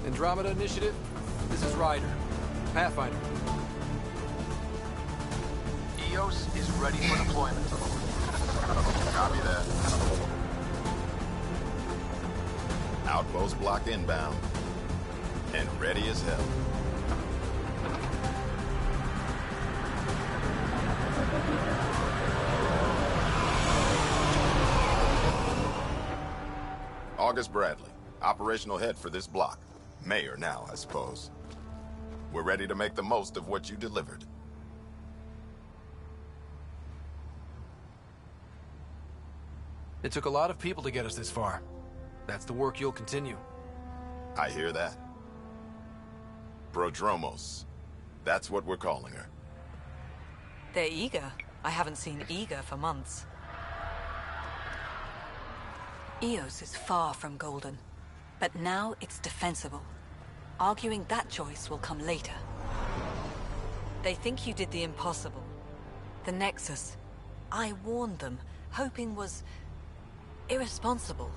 Andromeda Initiative, this is Ryder. Pathfinder. EOS is ready for deployment. Copy that. Outpost blocked inbound. And ready as hell. August Bradley, operational head for this block. Mayor now, I suppose. We're ready to make the most of what you delivered. It took a lot of people to get us this far. That's the work you'll continue. I hear that. Prodromos. That's what we're calling her. They're eager. I haven't seen eager for months. Eos is far from golden, but now it's defensible. Arguing that choice will come later. They think you did the impossible. The Nexus. I warned them, hoping was irresponsible.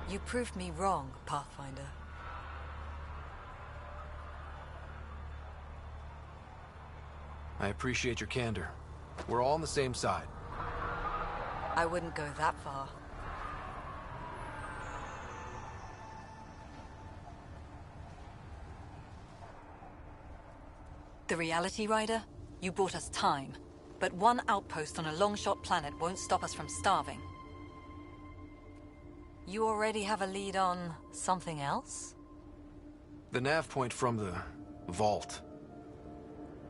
You proved me wrong, Pathfinder. I appreciate your candor. We're all on the same side. I wouldn't go that far. The Reality Rider? You bought us time. But one outpost on a long-shot planet won't stop us from starving. You already have a lead on something else? The nav point from the vault.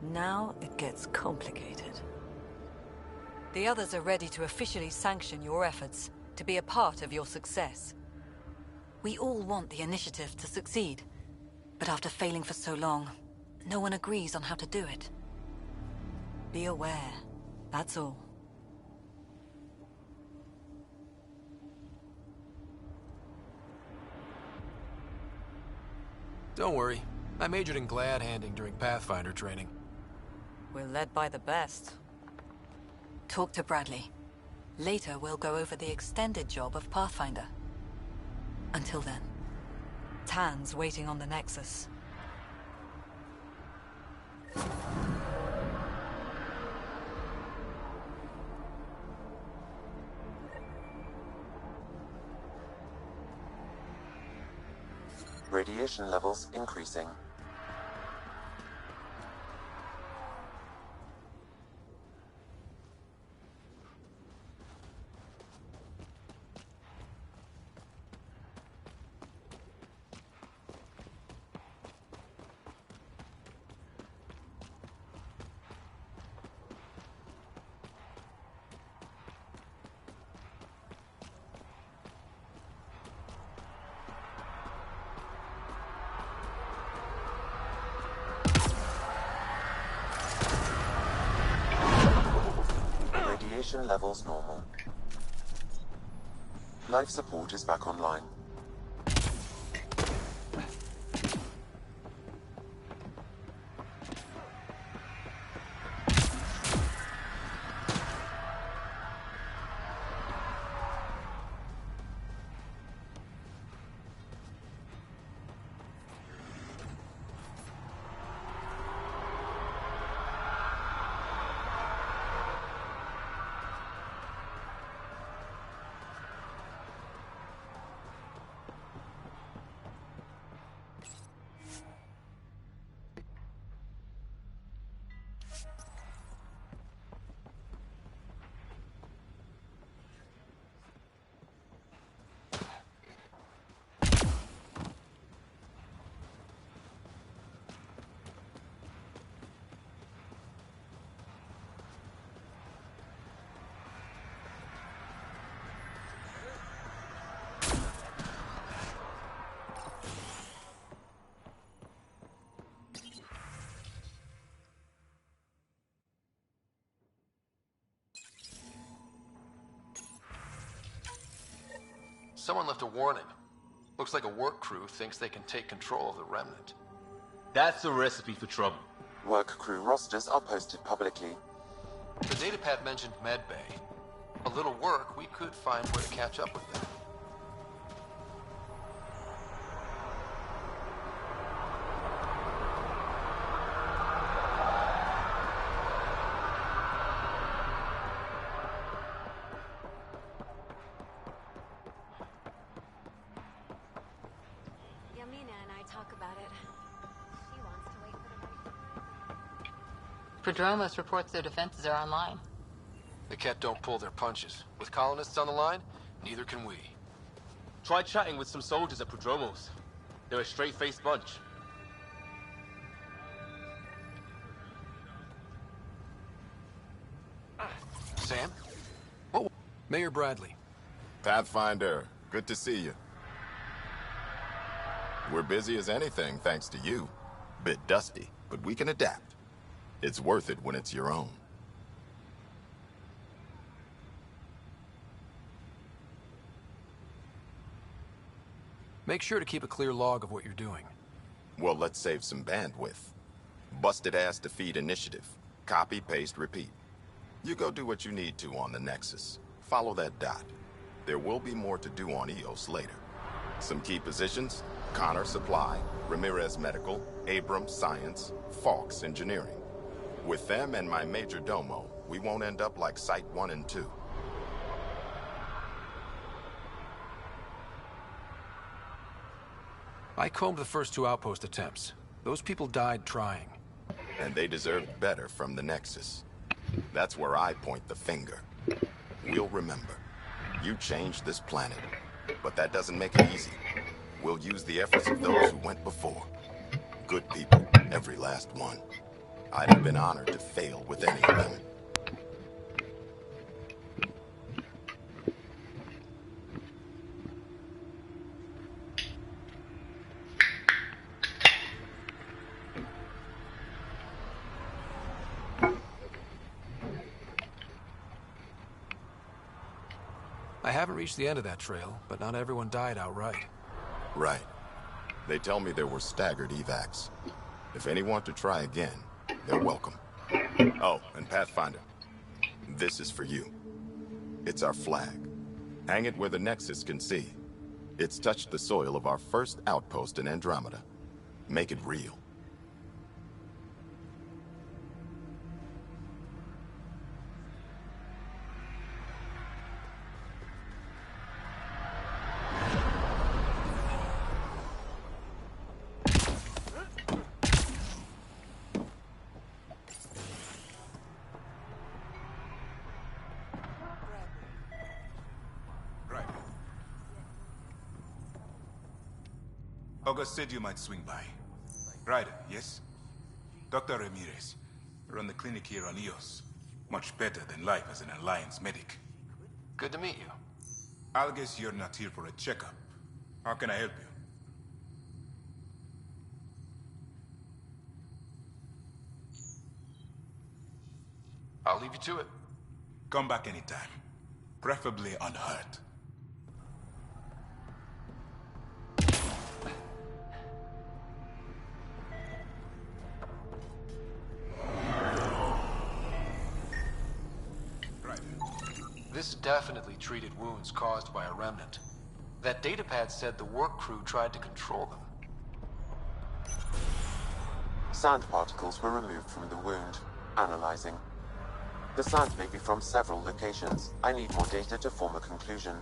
Now it gets complicated. The others are ready to officially sanction your efforts, to be a part of your success. We all want the initiative to succeed, but after failing for so long, no one agrees on how to do it. Be aware, that's all. Don't worry. I majored in glad handing during Pathfinder training. We're led by the best. Talk to Bradley. Later, we'll go over the extended job of Pathfinder. Until then, Tan's waiting on the Nexus. Radiation levels increasing. Radiation levels normal. Life support is back online. Someone left a warning. Looks like a work crew thinks they can take control of the remnant. That's a recipe for trouble. Work crew rosters are posted publicly. The datapad mentioned medbay. A little work, we could find where to catch up with them. Prodromos reports their defenses are online. The Ket don't pull their punches. With colonists on the line, neither can we. Try chatting with some soldiers at Prodromos. They're a straight-faced bunch. Sam? Oh, Mayor Bradley. Pathfinder, good to see you. We're busy as anything, thanks to you. Bit dusty, but we can adapt. It's worth it when it's your own. Make sure to keep a clear log of what you're doing. Well, let's save some bandwidth. Busted ass defeat initiative. Copy, paste, repeat. You go do what you need to on the Nexus. Follow that dot. There will be more to do on EOS later. Some key positions: Connor Supply, Ramirez Medical, Abrams Science, Falks Engineering. With them and my major domo, we won't end up like Site 1 and 2. I combed the first 2 outpost attempts. Those people died trying. And they deserved better from the Nexus. That's where I point the finger. We'll remember. You changed this planet. But that doesn't make it easy. We'll use the efforts of those who went before. Good people, every last one. I'd have been honored to fail with any of them. I haven't reached the end of that trail, but not everyone died outright. Right. They tell me there were staggered evacs. If any want to try again, they're welcome. Oh, and Pathfinder, this is for you. It's our flag. Hang it where the Nexus can see. It's touched the soil of our first outpost in Andromeda. Make it real. August said you might swing by. Ryder, yes? Dr. Ramirez. Run the clinic here on EOS. Much better than life as an Alliance medic. Good to meet you. I'll guess you're not here for a checkup. How can I help you? I'll leave you to it. Come back anytime. Preferably unhurt. This definitely treated wounds caused by a remnant. That datapad said the work crew tried to control them. Sand particles were removed from the wound. Analyzing. The sand may be from several locations. I need more data to form a conclusion.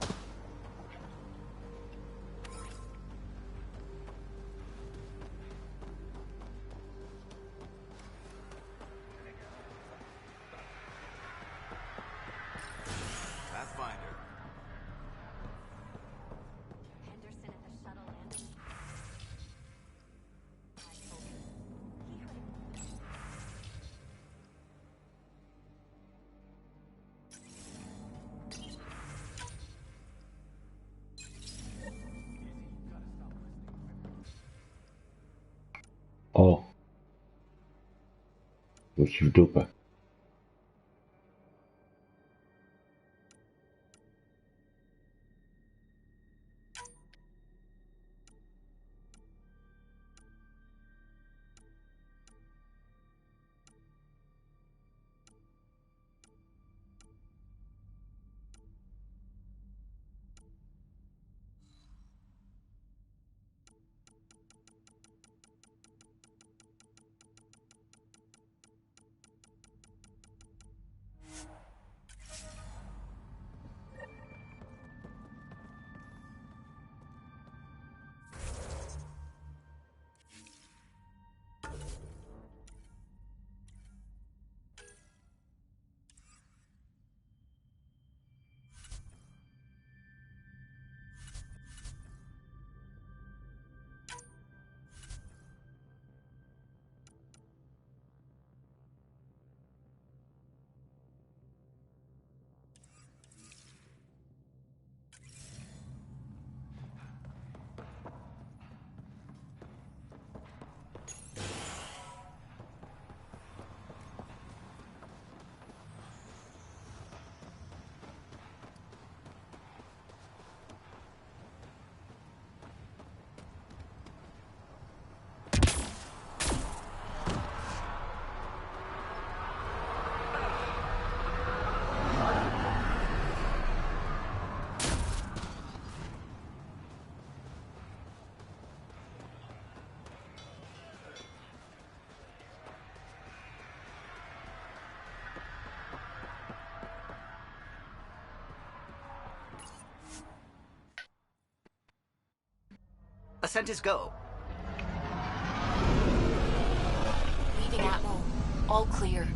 O. Już w dupę. Ascent is go. Leaving Atmo. All clear.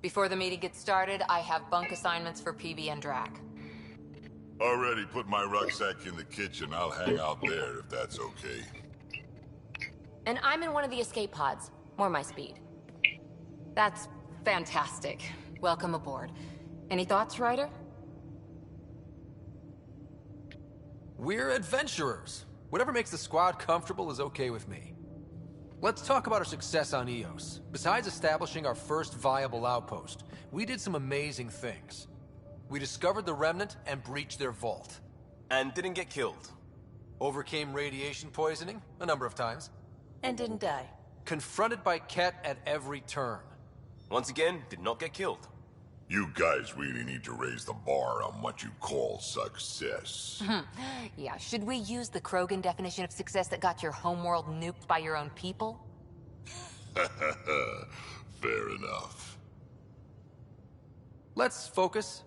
Before the meeting gets started, I have bunk assignments for PB and Drac. Already put my rucksack in the kitchen. I'll hang out there if that's okay. And I'm in one of the escape pods. More my speed. That's fantastic. Welcome aboard. Any thoughts, Ryder? We're adventurers. Whatever makes the squad comfortable is okay with me. Let's talk about our success on Eos. Besides establishing our first viable outpost, we did some amazing things. We discovered the Remnant and breached their vault. And didn't get killed. Overcame radiation poisoning a number of times. And didn't die. Confronted by Ket at every turn. Once again, did not get killed. You guys really need to raise the bar on what you call success. Yeah, should we use the Krogan definition of success that got your homeworld nuked by your own people? Fair enough. Let's focus.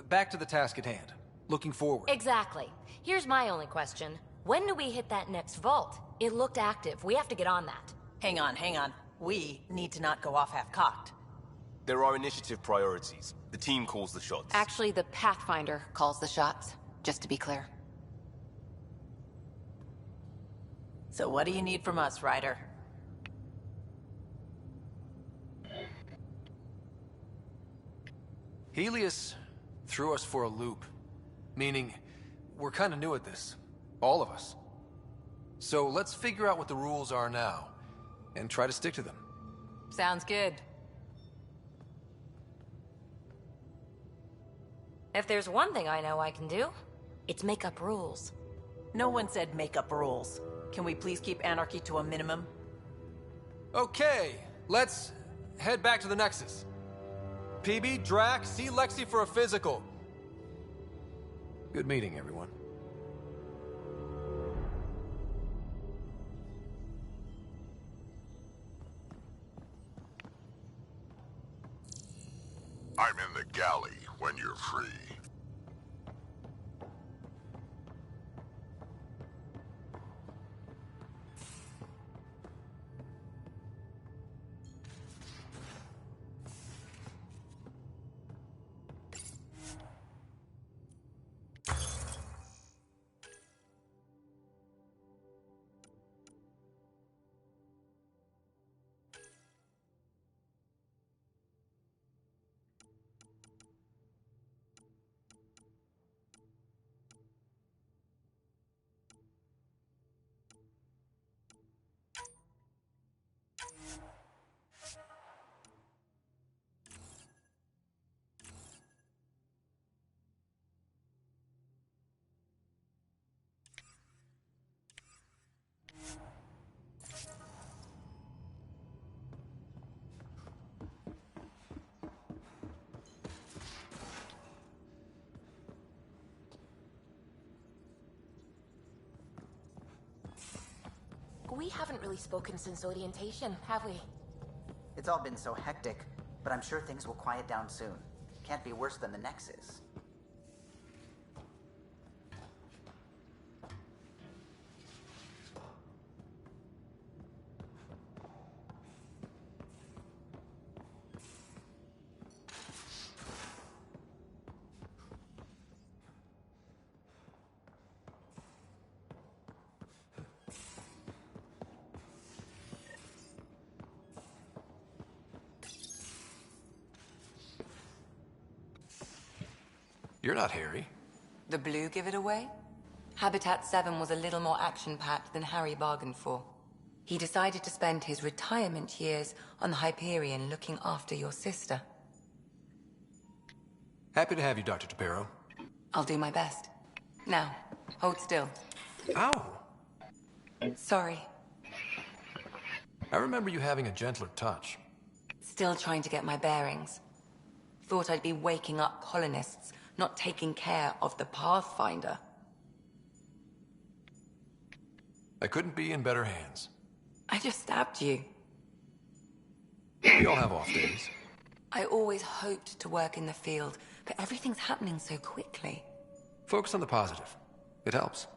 Back to the task at hand. Looking forward. Exactly. Here's my only question. When do we hit that next vault? It looked active. We have to get on that. Hang on, hang on. We need to not go off half-cocked. There are initiative priorities. The team calls the shots. Actually, the Pathfinder calls the shots, just to be clear. So what do you need from us, Ryder? Helios threw us for a loop. Meaning, we're kind of new at this. All of us. So let's figure out what the rules are now, and try to stick to them. Sounds good. If there's one thing I know I can do, it's make up rules. No one said make up rules. Can we please keep anarchy to a minimum? Okay, let's head back to the Nexus. PB, Drac, see Lexi for a physical. Good meeting, everyone. I'm in the galley when you're free. We haven't really spoken since orientation, have we? It's all been so hectic, but I'm sure things will quiet down soon. Can't be worse than the Nexus. You're not Harry. The blue give it away? Habitat 7 was a little more action-packed than Harry bargained for. He decided to spend his retirement years on the Hyperion looking after your sister. Happy to have you, Dr. Tapero. I'll do my best. Now, hold still. Ow! Sorry. I remember you having a gentler touch. Still trying to get my bearings. Thought I'd be waking up colonists, not taking care of the Pathfinder. I couldn't be in better hands. I just stabbed you. We all have off days. I always hoped to work in the field, but everything's happening so quickly. Focus on the positive. It helps.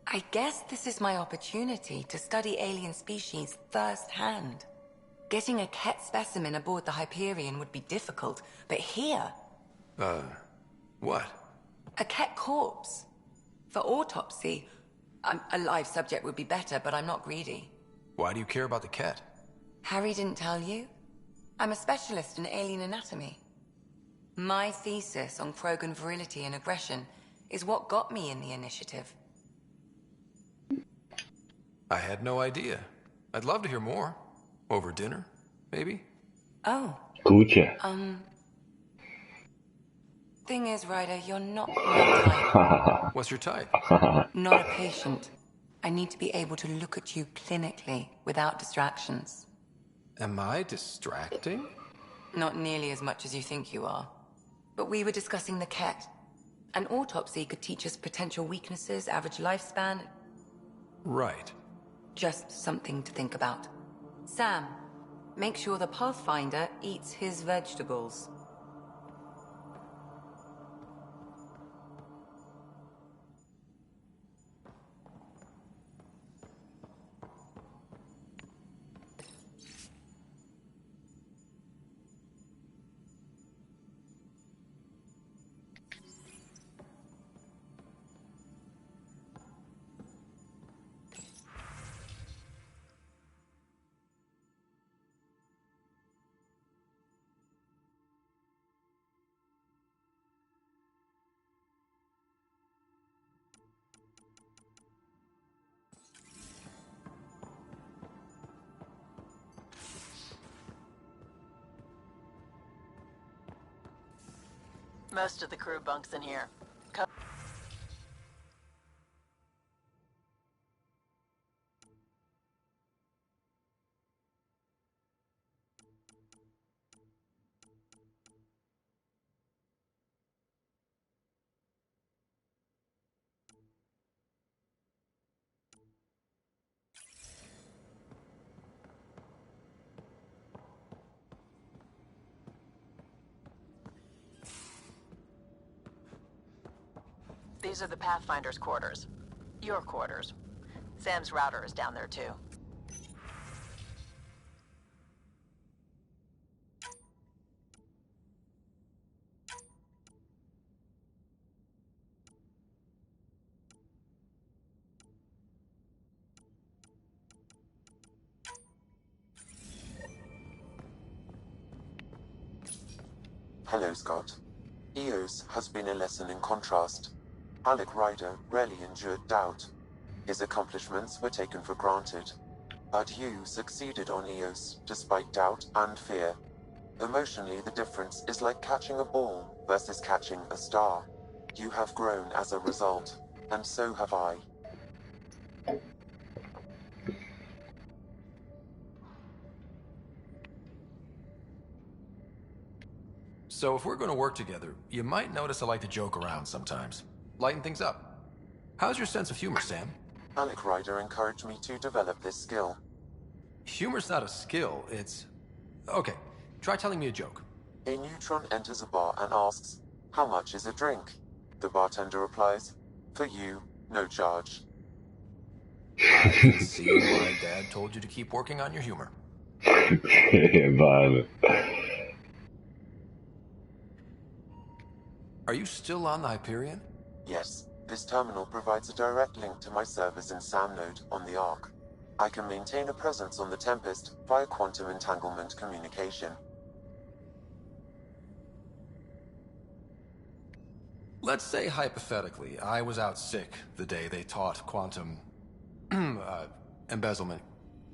I guess this is my opportunity to study alien species firsthand. Getting a Ket specimen aboard the Hyperion would be difficult, but here... What? A Ket corpse. For autopsy, a live subject would be better, but I'm not greedy. Why do you care about the Ket? Harry didn't tell you? I'm a specialist in alien anatomy. My thesis on Krogan virility and aggression is what got me in the initiative. I had no idea. I'd love to hear more. Over dinner, maybe? Oh. Kuche. Thing is, Ryder, you're not my type. What's your type? Not a patient. I need to be able to look at you clinically without distractions. Am I distracting? Not nearly as much as you think you are. But we were discussing the Ket. An autopsy could teach us potential weaknesses, average lifespan. Right. Just something to think about. Sam, make sure the Pathfinder eats his vegetables. Most of the crew bunks in here. These are the Pathfinder's quarters. Your quarters. Sam's router is down there too. Hello, Scott. EOS has been a lesson in contrast. Alec Ryder rarely endured doubt. His accomplishments were taken for granted. But you succeeded on EOS, despite doubt and fear. Emotionally, the difference is like catching a ball versus catching a star. You have grown as a result, and so have I. So if we're going to work together, you might notice I like to joke around sometimes. Lighten things up. How's your sense of humor, Sam? Alec Ryder encouraged me to develop this skill. Humor's not a skill, it's... Okay, try telling me a joke. A neutron enters a bar and asks, "How much is a drink?" The bartender replies, "For you, no charge." I can see why Dad told you to keep working on your humor. Are you still on the Hyperion? Yes, this terminal provides a direct link to my servers in SamNode on the Ark. I can maintain a presence on the Tempest via quantum entanglement communication. Let's say hypothetically, I was out sick the day they taught quantum... embezzlement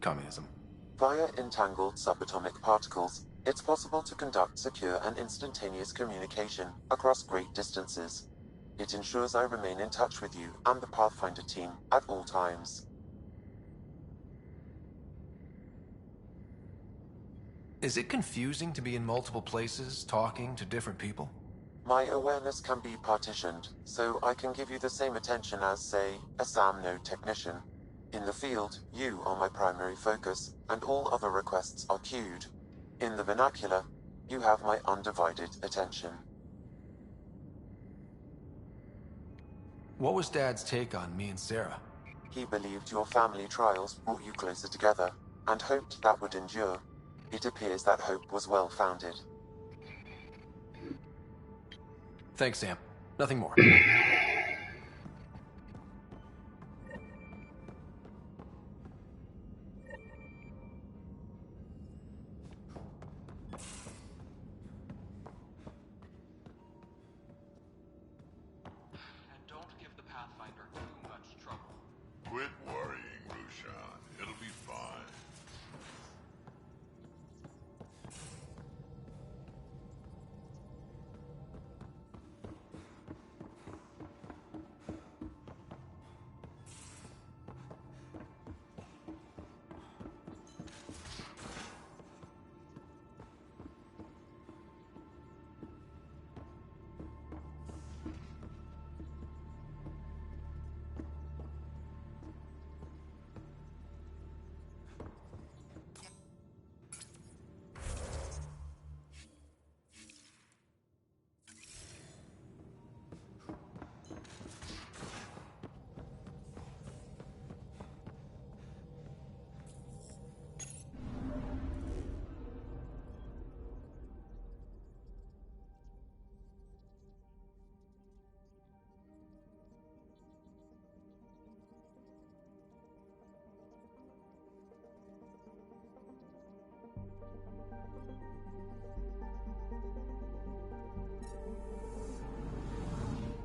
communism. Via entangled subatomic particles, it's possible to conduct secure and instantaneous communication across great distances. It ensures I remain in touch with you and the Pathfinder team at all times. Is it confusing to be in multiple places, talking to different people? My awareness can be partitioned, so I can give you the same attention as, say, a SAM node technician. In the field, you are my primary focus, and all other requests are queued. In the vernacular, you have my undivided attention. What was Dad's take on me and Sarah? He believed your family trials brought you closer together, and hoped that would endure. It appears that hope was well-founded. Thanks, Sam. Nothing more. Quit worrying, Rushan. It'll be fine.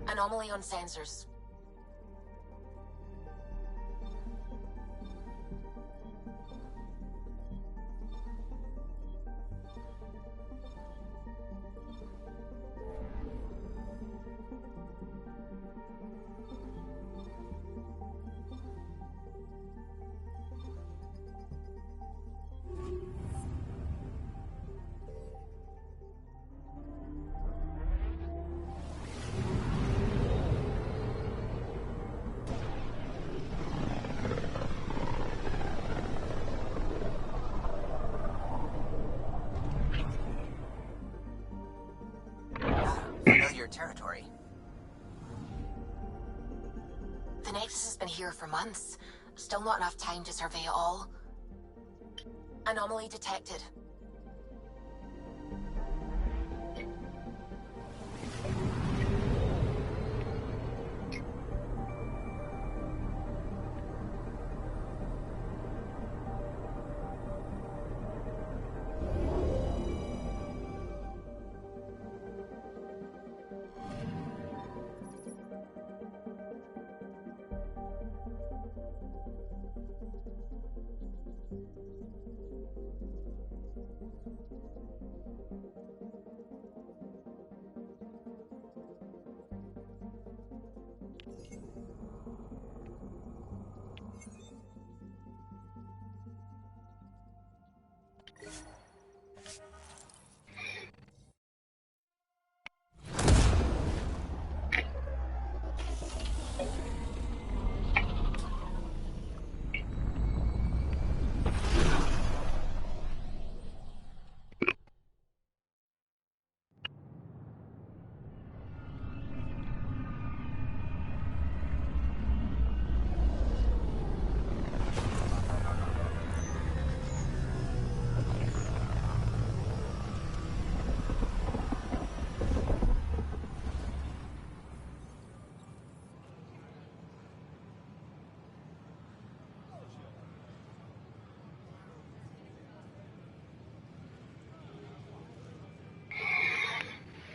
Anomaly on sensors. Familiar territory. The Nexus has been here for months. Still not enough time to survey it all. Anomaly detected.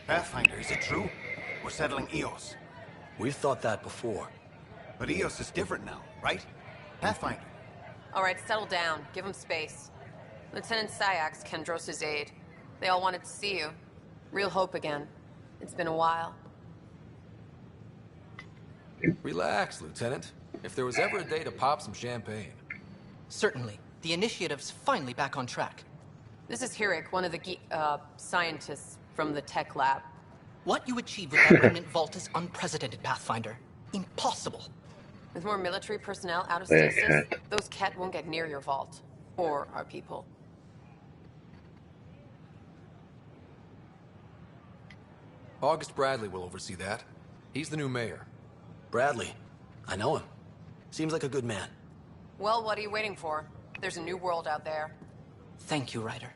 Pathfinder, is it true? We're settling EOS. We've thought that before. But EOS is different now, right? Pathfinder. All right, settle down. Give him space. Lieutenant Syax, Kendros' aide. They all wanted to see you. Real hope again. It's been a while. Relax, Lieutenant. If there was ever a day to pop some champagne. Certainly. The initiative's finally back on track. This is Hirik, one of the scientists from the tech lab. What you achieved with that remnant vault is unprecedented, Pathfinder. Impossible. With more military personnel out of stasis, those Ket won't get near your vault. Or our people. August Bradley will oversee that. He's the new mayor. Bradley. I know him. Seems like a good man. Well, what are you waiting for? There's a new world out there. Thank you, Ryder.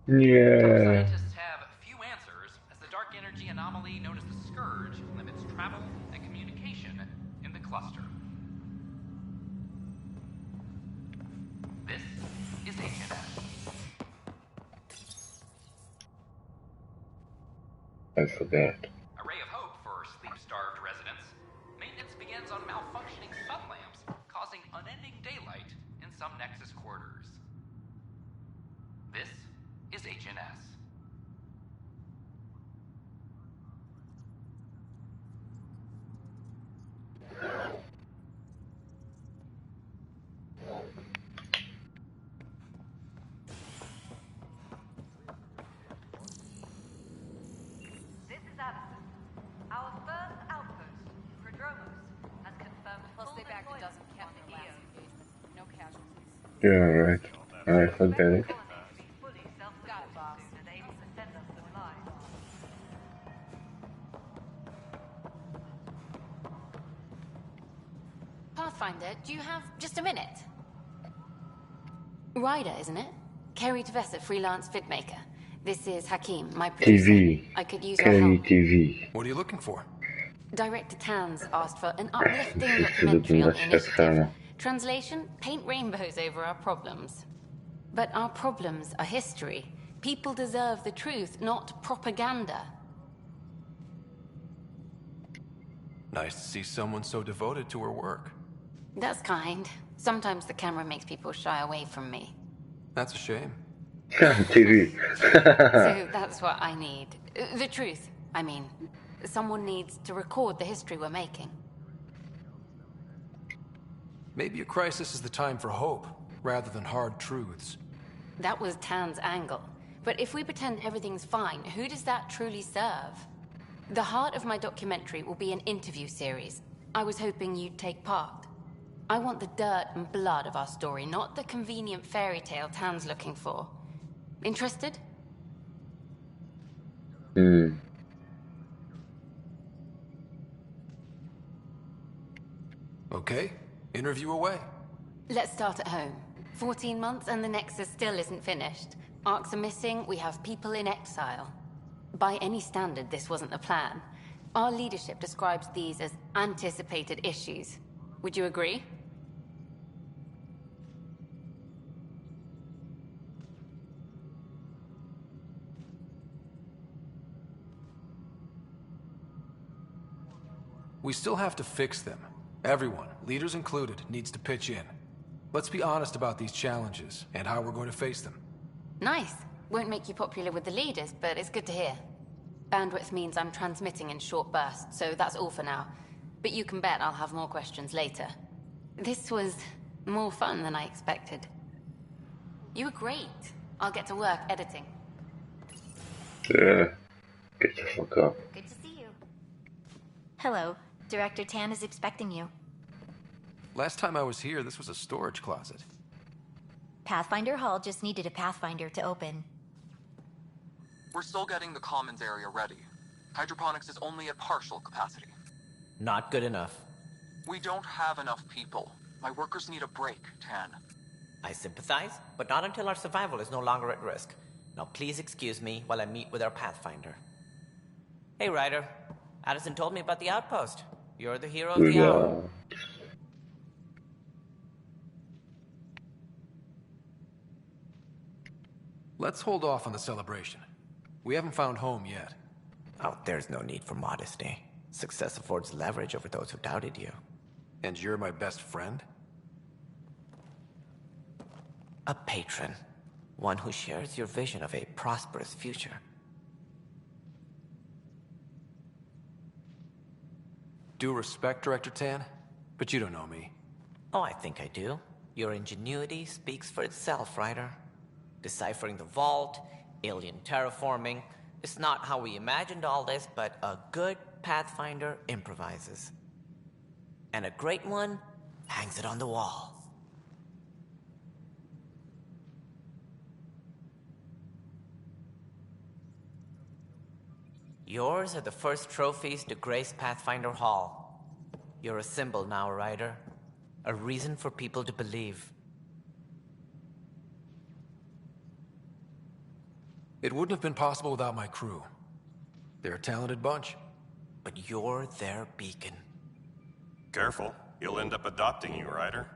Yeah. Scientists have few answers, as the dark energy anomaly known as the Scourge limits travel and communication in the cluster. This is HNS. I forgot. A ray of hope for sleep-starved residents. Maintenance begins on malfunctioning sun lamps, causing unending daylight in some Nexus quarters. This is HNS. This is Allison. Our first outpost, Prodromos, has confirmed Plus full they backed a deployment dozen Ket on in the their last EO. engagement. No casualties. Yeah, right. I forgot it. Fully self-sufficient soon and able to send us supplies. Pathfinder, do you have just a minute? Ryder, isn't it? Kerry Tavessa, freelance vidmaker. This is Hakim, my producer. TV. I could use your Kenny help. TV. What are you looking for? Director Tans asked for an uplifting Ze doet documentary een on the wedstrijd initiative. gaan. Translation, paint rainbows over our problems. But our problems are history. People deserve the truth, not propaganda. Nice to see someone so devoted to her work. That's kind. Sometimes the camera makes people shy away from me. That's a shame. TV. So that's what I need. The truth, I mean. Someone needs to record the history we're making. Maybe a crisis is the time for hope, rather than hard truths. That was Tan's angle. But if we pretend everything's fine, who does that truly serve? The heart of my documentary will be an interview series. I was hoping you'd take part. I want the dirt and blood of our story, not the convenient fairy tale Tan's looking for. Interested? Okay, interview away. Let's start at home. 14 months and the Nexus still isn't finished. Arcs are missing, we have people in exile. By any standard, this wasn't the plan. Our leadership describes these as anticipated issues. Would you agree? We still have to fix them. Everyone, leaders included, needs to pitch in. Let's be honest about these challenges and how we're going to face them. Nice. Won't make you popular with the leaders, but it's good to hear. Bandwidth means I'm transmitting in short bursts, so that's all for now. But you can bet I'll have more questions later. This was more fun than I expected. You were great. I'll get to work editing. Yeah. Get the fuck up. Good to see you. Hello. Director Tan is expecting you. Last time I was here, this was a storage closet. Pathfinder Hall just needed a Pathfinder to open. We're still getting the commons area ready. Hydroponics is only at partial capacity. Not good enough. We don't have enough people. My workers need a break, Tan. I sympathize, but not until our survival is no longer at risk. Now please excuse me while I meet with our Pathfinder. Hey, Ryder. Addison told me about the outpost. You're the hero of the hour. Let's hold off on the celebration. We haven't found home yet. Oh, there's no need for modesty. Success affords leverage over those who doubted you. And you're my best friend? A patron. One who shares your vision of a prosperous future. Due respect, Director Tan, but you don't know me. Oh, I think I do. Your ingenuity speaks for itself, Ryder. Deciphering the vault, alien terraforming. It's not how we imagined all this, but a good Pathfinder improvises. And a great one hangs it on the wall. Yours are the first trophies to grace Pathfinder Hall. You're a symbol now, Ryder. A reason for people to believe. It wouldn't have been possible without my crew. They're a talented bunch. But you're their beacon. Careful. You'll end up adopting you, Ryder.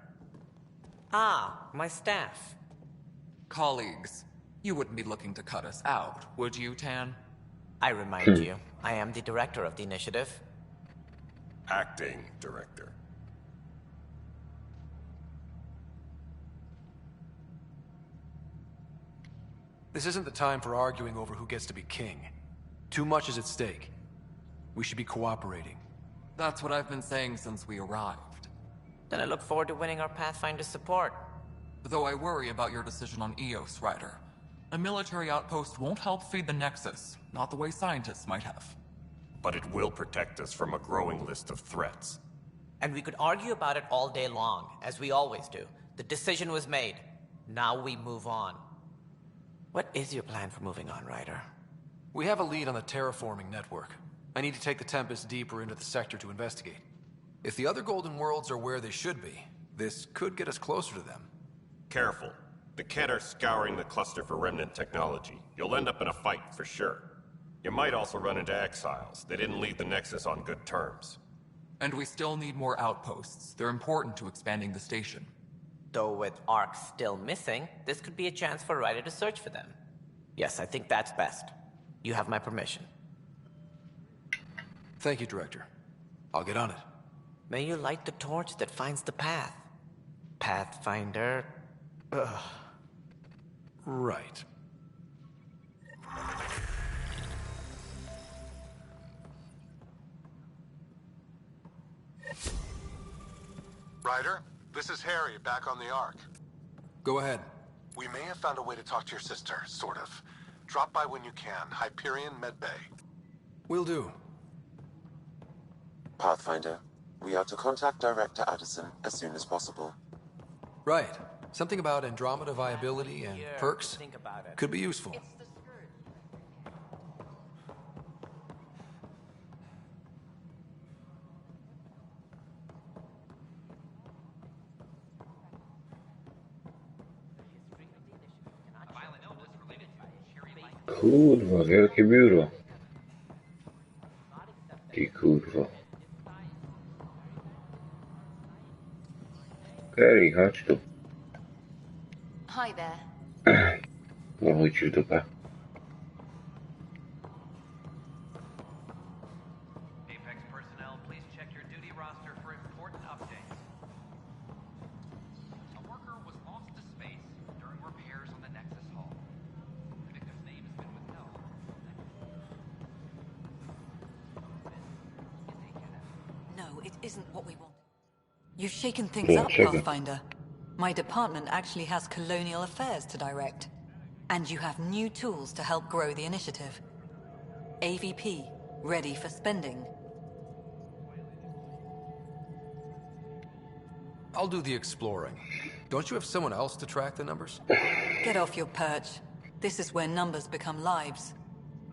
Ah, my staff. Colleagues, you wouldn't be looking to cut us out, would you, Tan? I remind you, I am the director of the initiative. Acting director. This isn't the time for arguing over who gets to be king. Too much is at stake. We should be cooperating. That's what I've been saying since we arrived. Then I look forward to winning our Pathfinder's support. Though I worry about your decision on Eos, Ryder. A military outpost won't help feed the Nexus, not the way scientists might have. But it will protect us from a growing list of threats. And we could argue about it all day long, as we always do. The decision was made. Now we move on. What is your plan for moving on, Ryder? We have a lead on the terraforming network. I need to take the Tempest deeper into the sector to investigate. If the other Golden Worlds are where they should be, this could get us closer to them. Careful. The Kett are scouring the cluster for remnant technology. You'll end up in a fight, for sure. You might also run into exiles. They didn't leave the Nexus on good terms. And we still need more outposts. They're important to expanding the station. Though with Ark still missing, this could be a chance for Ryder to search for them. Yes, I think that's best. You have my permission. Thank you, Director. I'll get on it. May you light the torch that finds the path. Pathfinder... Ugh. Right. Ryder, this is Harry, back on the Ark. Go ahead. We may have found a way to talk to your sister, sort of. Drop by when you can. Hyperion Medbay. Will do. Pathfinder, we are to contact Director Addison as soon as possible. Right. Something about Andromeda viability and perks think about it. could be useful. Kurwa, wielkie biuro. Ty kurwa. Kerry, chodź tu. Hi there. No chuj ci w dupę. Apex personnel, please check your duty roster for important updates. A worker was lost to space during repairs on the Nexus Hull. The victim's name has been withheld. No, it isn't what we want. You've shaken things up, Pathfinder. My department actually has colonial affairs to direct. And you have new tools to help grow the initiative. AVP, ready for spending. I'll do the exploring. Don't you have someone else to track the numbers? Get off your perch. This is where numbers become lives.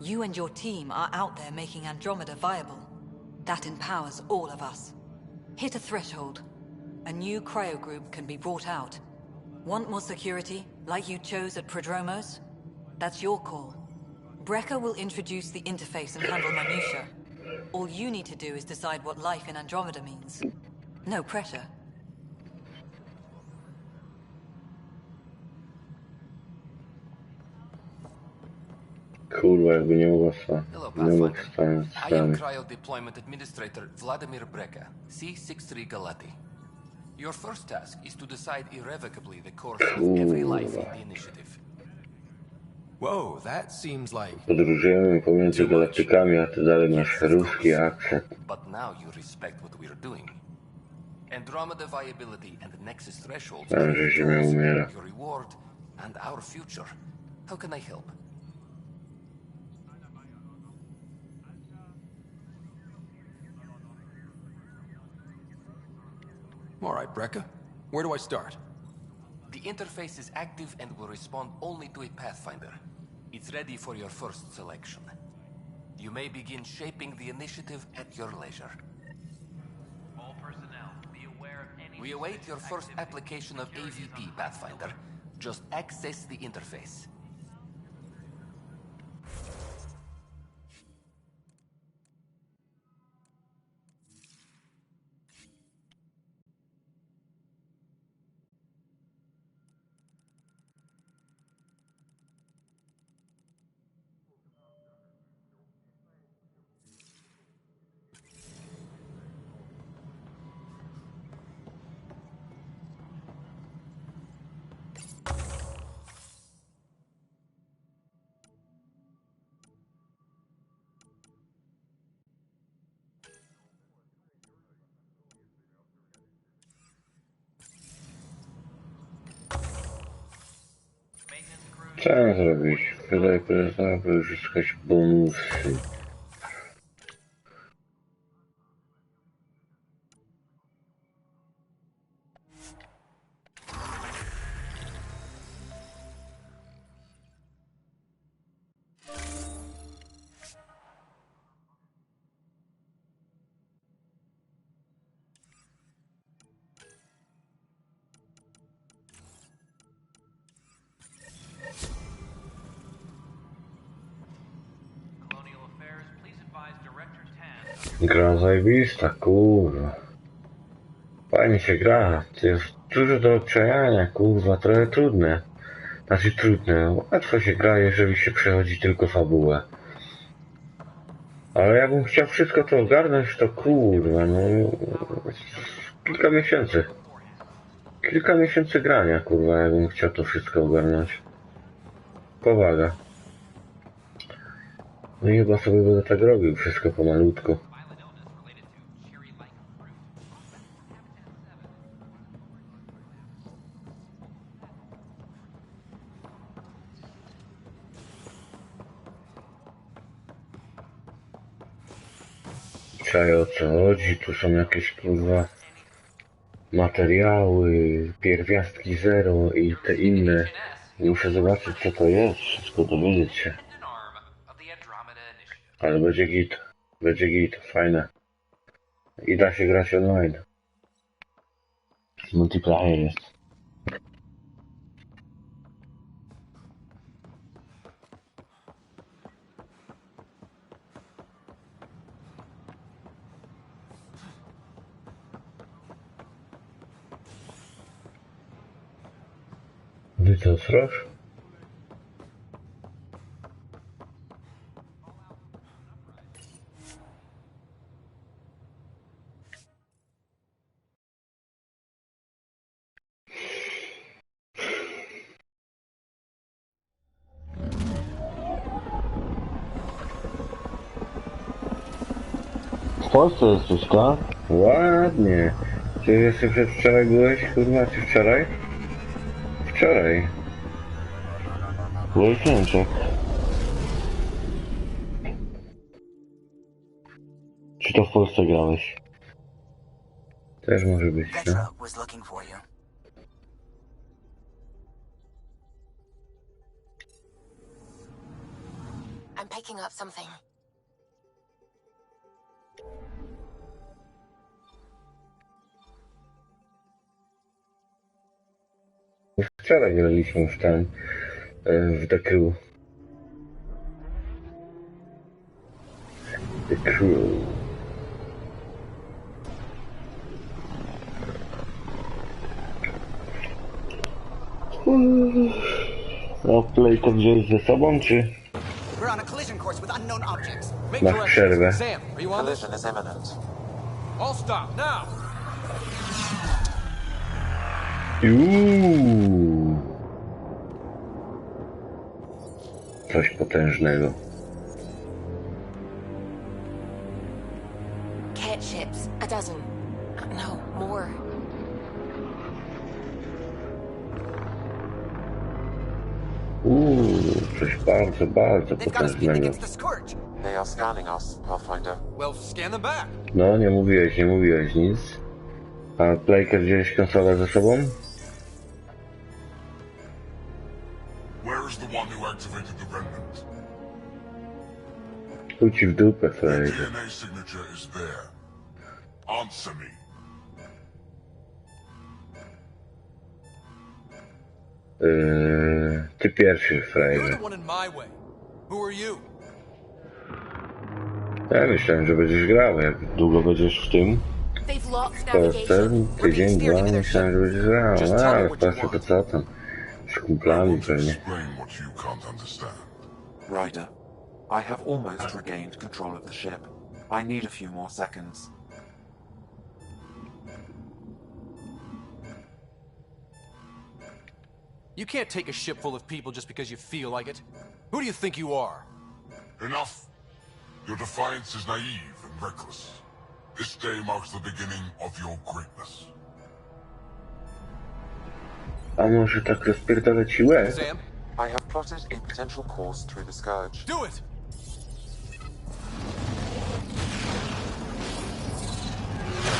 You and your team are out there making Andromeda viable. That empowers all of us. Hit a threshold. A new cryo group can be brought out. Want more security, like you chose at Prodromos? That's your call. Brecker will introduce the interface and handle minutia. All you need to do is decide what life in Andromeda means. No pressure. Kurwa, jakby nie mogła Hello, nie mógł Pathfinder. stanąć I am stary. Cryo Deployment Administrator Vladimir Breka, C63 Galati. Your first task is to decide irrevocably the course of every life in the initiative. Whoa, that seems like... Podróżujemy pomiędzy galaktykami, a ty dalej masz ruski akcent. But now you respect what we're doing. Andromeda viability and Nexus thresholds Tam, are że your Ziemia tools, umiera. your reward, and our future. How can I help? All right, Brecca. Where do I start? The interface is active and will respond only to a Pathfinder. It's ready for your first selection. You may begin shaping the initiative at your leisure. All personnel, be aware of any... We await your first application of AVP, Pathfinder. Just access the interface. Co mam zrobić? Wydaj prezent, aby uzyskać bonusy. Gra zajebista, kurwa. Fajnie się gra. To jest dużo do przejania, kurwa, trochę trudne. Znaczy trudne, łatwo się gra, jeżeli się przechodzi tylko fabułę. Ale ja bym chciał wszystko to ogarnąć, to kurwa, no... Kilka miesięcy. Kilka miesięcy grania, kurwa, ja bym chciał to wszystko ogarnąć. Powaga. No i chyba sobie będę tak robił, wszystko pomalutku. Czaj, o co chodzi, tu są jakieś kurwa materiały, pierwiastki zero i te inne. Muszę zobaczyć co to jest, wszystko dowiedzieć się. Ale będzie git, fajne. I da się grać online. Multiplayer jest. Ty co, srosz? W Polsce jesteś, tak? Ładnie. Czy jeszcze przedwczoraj byłeś, kurwa, czy wczoraj? Wczoraj. Byłeś w Niemczech. Czy to w Polsce grałeś? Też może być, no. was looking for you. I'm picking up something. Wczoraj graliśmy w ten, w The Crew. The crew. A Playka wziąłeś ze sobą, czy We're on a collision course with unknown objects. masz przerwę? Sam, are you on this? Collision is imminent. All stop now. Coś potężnego. Cat ships, a dozen. No, more. Coś bardzo, bardzo potężnego. They are scanning us, Pathfinder. Well, scan them back. No, nie mówiłeś nic. A Playka wziąłeś konsolę ze sobą? Where is the one who activated the remnant? Chuj ci w dupę, The Frejdę. DNA signature is there. Answer me. Ty pierwszy, You're Frejdę. the one in my way. Who are you? Ja myślałem, że będziesz grał. Jak długo będziesz w tym? They've locked W Polsce? navigation. Tydzień, dwa, myślałem, że będziesz grał. No, ale w Polsce to co tam? Z kumplami pewnie. Explain what you can't understand. Ryder, I have almost regained control of the ship. I need a few more seconds. You can't take a ship full of people just because you feel like it. Who do you think you are? Enough. Your defiance is naive and reckless. This day marks the beginning of your greatness. A może tak rozpierdolę ci łeb? Sam? I have plotted a potential course through the Scourge. Do it!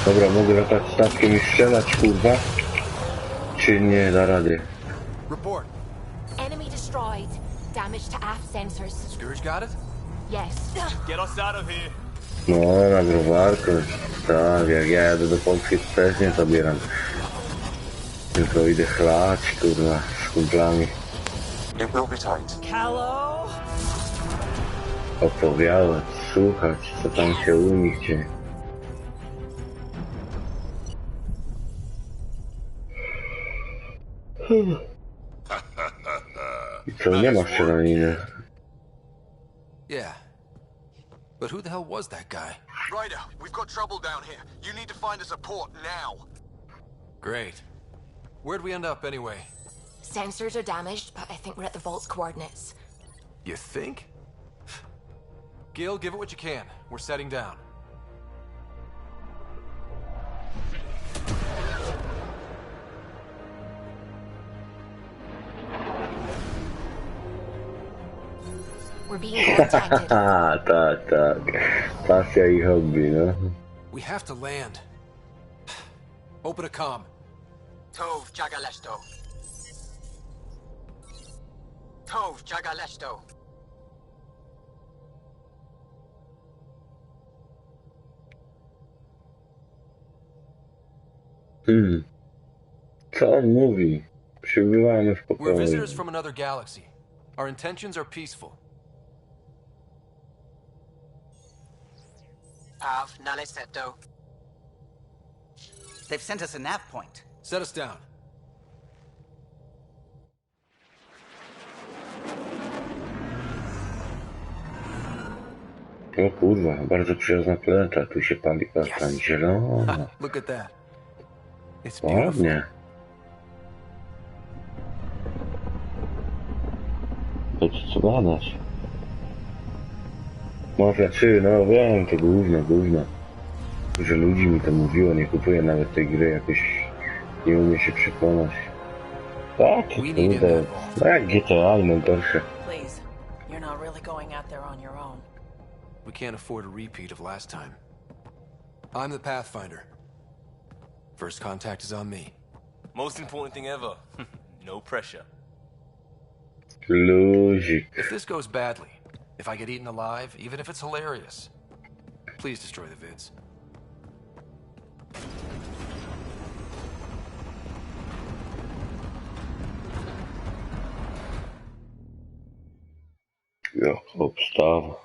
Dobra, mogę latać statkiem i strzelać, kurwa? Czy nie da rady? Report. Enemy destroyed. Damage to aft sensors. Scourge got it? Yes. Get us out of here. No, na browarkę. Tak, jak ja jadę do Polski, to też nie zabieram. Tylko idę chlać, kurwa, z kumplami. It will be tight. Callow? Opowiadać, słuchać, co tam się u nich dzieje. I co, nie ma strzelaniny? Yeah. But who the hell was that guy? Ryder, we've got trouble down here. You need to find us a port now. Great. Where'd we end up anyway? Sensors are damaged, but I think we're at the vault's coordinates. You think? Gil, give it what you can. We're setting down. We're being contacted. Tak. Pasja i hobby, no. We have to land. Open a comm. Tov Jagaleshto. Tov Jagaleshto. Co on mówi? Przybywamy w We're pokoju. visitors from another galaxy. Our intentions are peaceful. Av Naleseto. They've sent us a nav point. Set us down. O kurwa, bardzo przyjazna planeta. Tu się pali tam zielona. Look at that. It's beautiful. Ładnie. To co badać? Mafia 3, no wiem, to gówno. Że ludzi mi to mówiło, nie kupuję nawet tej gry, jakoś nie umie się przekonać. Tak, kurde, no jak GTA i najgorsze. Please, you're not really going out there on your own. We can't afford a repeat of last time. I'm the Pathfinder. First contact is on me. Most important thing ever. No pressure. Luzik. If this goes badly, if I get eaten alive, even if it's hilarious, please destroy the vids. Jaka obstawa.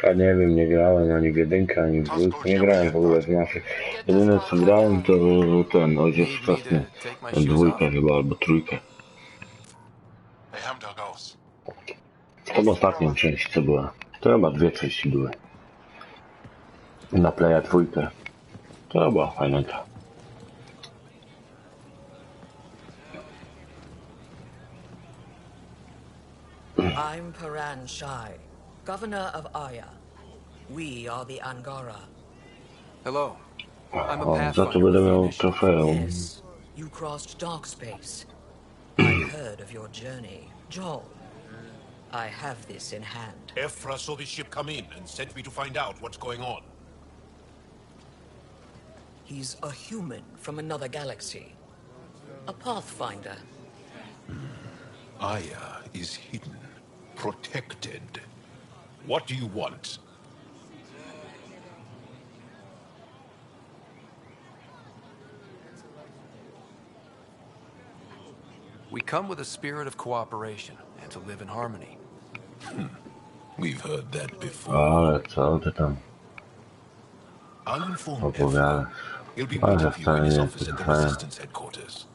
Ja nie wiem, nie grałem ani w jedynkę, ani w dwójkę, nie grałem w ogóle w mafy. Jedyne co grałem to ten ojciec wczesny, dwójkę chyba, albo trójkę. To ostatnią część co była. To chyba dwie części były. Na Playa trójkę. To była fajnaka. I'm Paran Shai, governor of Aya. We are the Angara. Hello. I'm a O, za to Pathfinder będę with the miał initiative. trofeum. Yes, you crossed dark space. I heard of your journey, Joel. I have this in hand. Efra saw the ship come in and sent me to find out what's going on. He's a human from another galaxy. A Pathfinder. Aya is hidden, protected. What do you want? We come with a spirit of cooperation and to live in harmony. We've heard that before. Ale co ty tam I'll inform opowiadasz? He'll be Ale waiting for you wcale in his nie office at the trofeum. Resistance headquarters.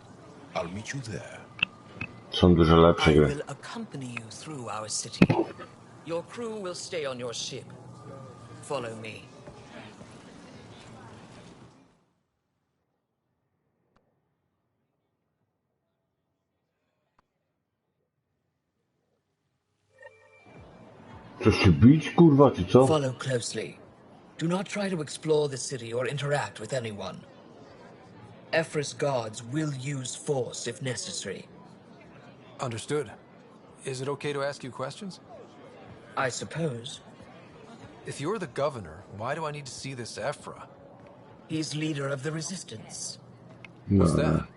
I'll meet you there. Są dużo lepsze I gry. will accompany you through our city. Your crew will stay on your ship. Follow me. Chcesz się bić, kurwa, czy co? Follow closely. Do not try to explore the city or interact with anyone. Efra's guards will use force if necessary. Understood. Is it okay to ask you questions? I suppose. If you're the governor, why do I need to see this Efra? He's leader of the Resistance. No,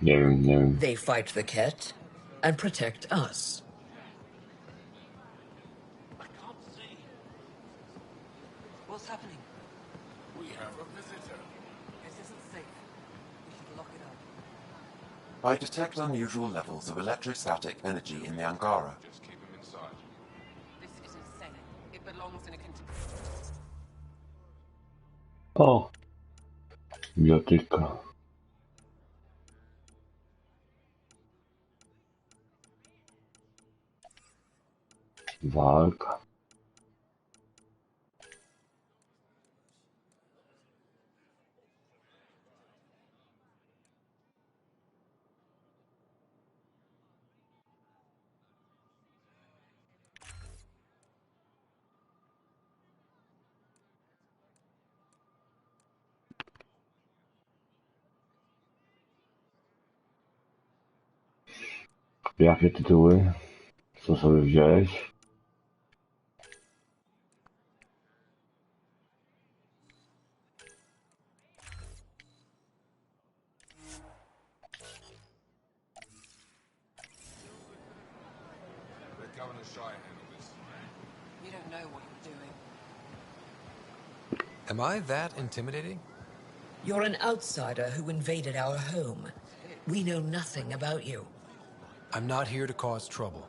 nie wiem, nie wiem. They fight the Ket and protect us. What's happening? We have a visitor. This isn't safe. We should lock it up. I detect unusual levels of electrostatic energy in the Angara. Just keep him inside. This isn't safe. It belongs in a container. O! Biotyka. Walka. Jakie tytuły? Co sobie wziąłeś? Let Governor Shai handle this. You don't know what you're doing. Am I that intimidating? You're an outsider who invaded our home. We know nothing about you. I'm not here to cause trouble.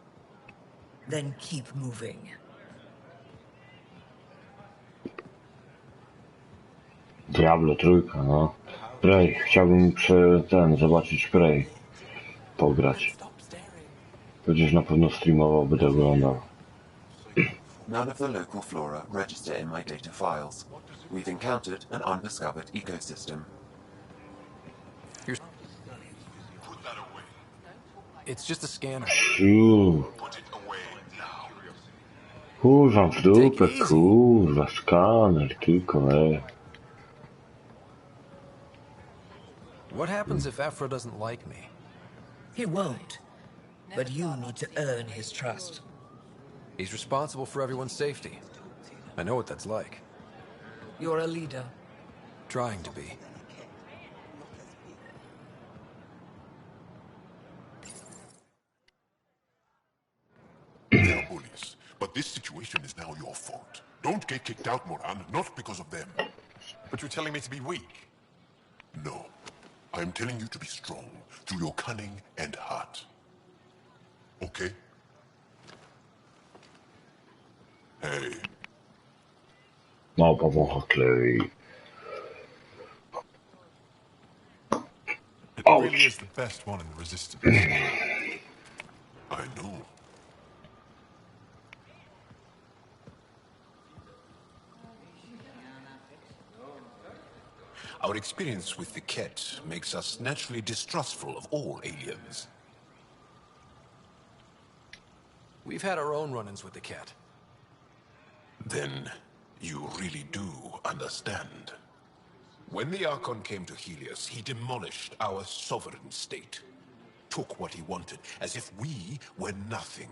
Then keep moving. Diablo trójka, no. Prey, chciałbym zobaczyć Prey. Pograć. Przecież na pewno streamował, będę oglądał. None of the local flora register in my data files. We've encountered an undiscovered ecosystem. It's just a scanner. Kurwa w dupę, kurwa, skaner, tylko What happens if Efra doesn't like me? He won't. But you need to earn his trust. He's responsible for everyone's safety. I know what that's like. You're a leader. Trying to be. They're bullies, but this situation is now your fault. Don't get kicked out, Moran, not because of them. But you're telling me to be weak. No. I'm telling you to be strong through your cunning and heart. Okay? Hey. Małpa wącha klej. It really is the best one in the Resistance. I know. Our experience with the Ket makes us naturally distrustful of all aliens. We've had our own run-ins with the Ket. Then you really do understand. When the Archon came to Helios, he demolished our sovereign state. Took what he wanted, as if we were nothing.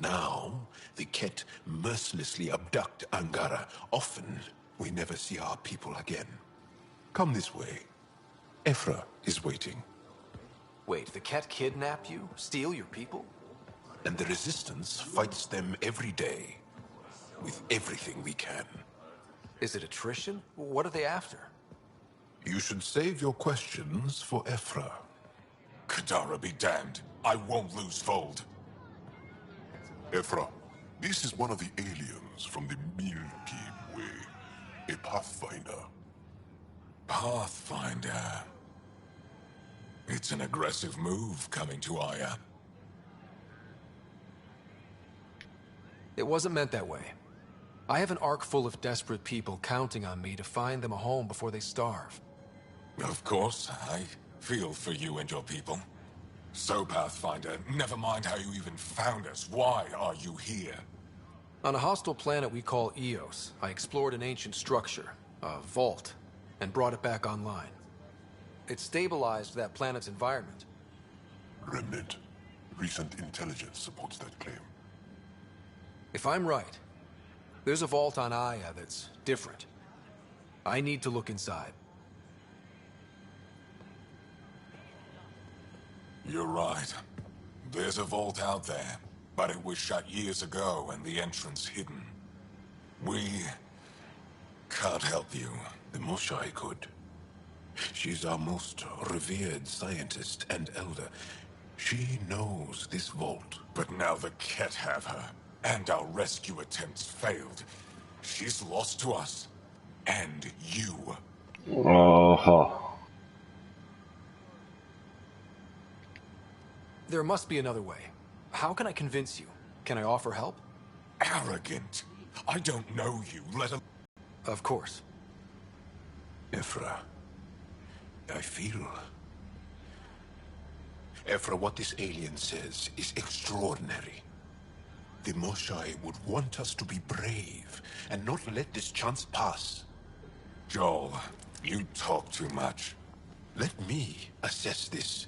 Now, the Ket mercilessly abduct Angara. Often, we never see our people again. Come this way. Ephra is waiting. Wait, the Ket kidnap you? Steal your people? And the Resistance fights them every day. With everything we can. Is it attrition? What are they after? You should save your questions for Ephra. Kadara be damned. I won't lose Fold. Ephra, this is one of the aliens from the Milky Way. A Pathfinder. Pathfinder. It's an aggressive move coming to Aya. It wasn't meant that way. I have an ark full of desperate people counting on me to find them a home before they starve. Of course, I feel for you and your people. So, Pathfinder, never mind how you even found us. Why are you here? On a hostile planet we call Eos, I explored an ancient structure, a vault, and brought it back online. It stabilized that planet's environment. Remnant. Recent intelligence supports that claim. If I'm right, there's a vault on Aya that's different. I need to look inside. You're right. There's a vault out there, but it was shut years ago and the entrance hidden. We can't help you. The Moshai could. She's our most revered scientist and elder. She knows this vault. But now the Ket have her, and our rescue attempts failed. She's lost to us. And you. Oho. There must be another way. How can I convince you? Can I offer help? Arrogant. I don't know you, let alone... Of course. Ephra. I feel... Ephra, what this alien says is extraordinary. The Moshai would want us to be brave and not let this chance pass. Joel, you talk too much. Let me assess this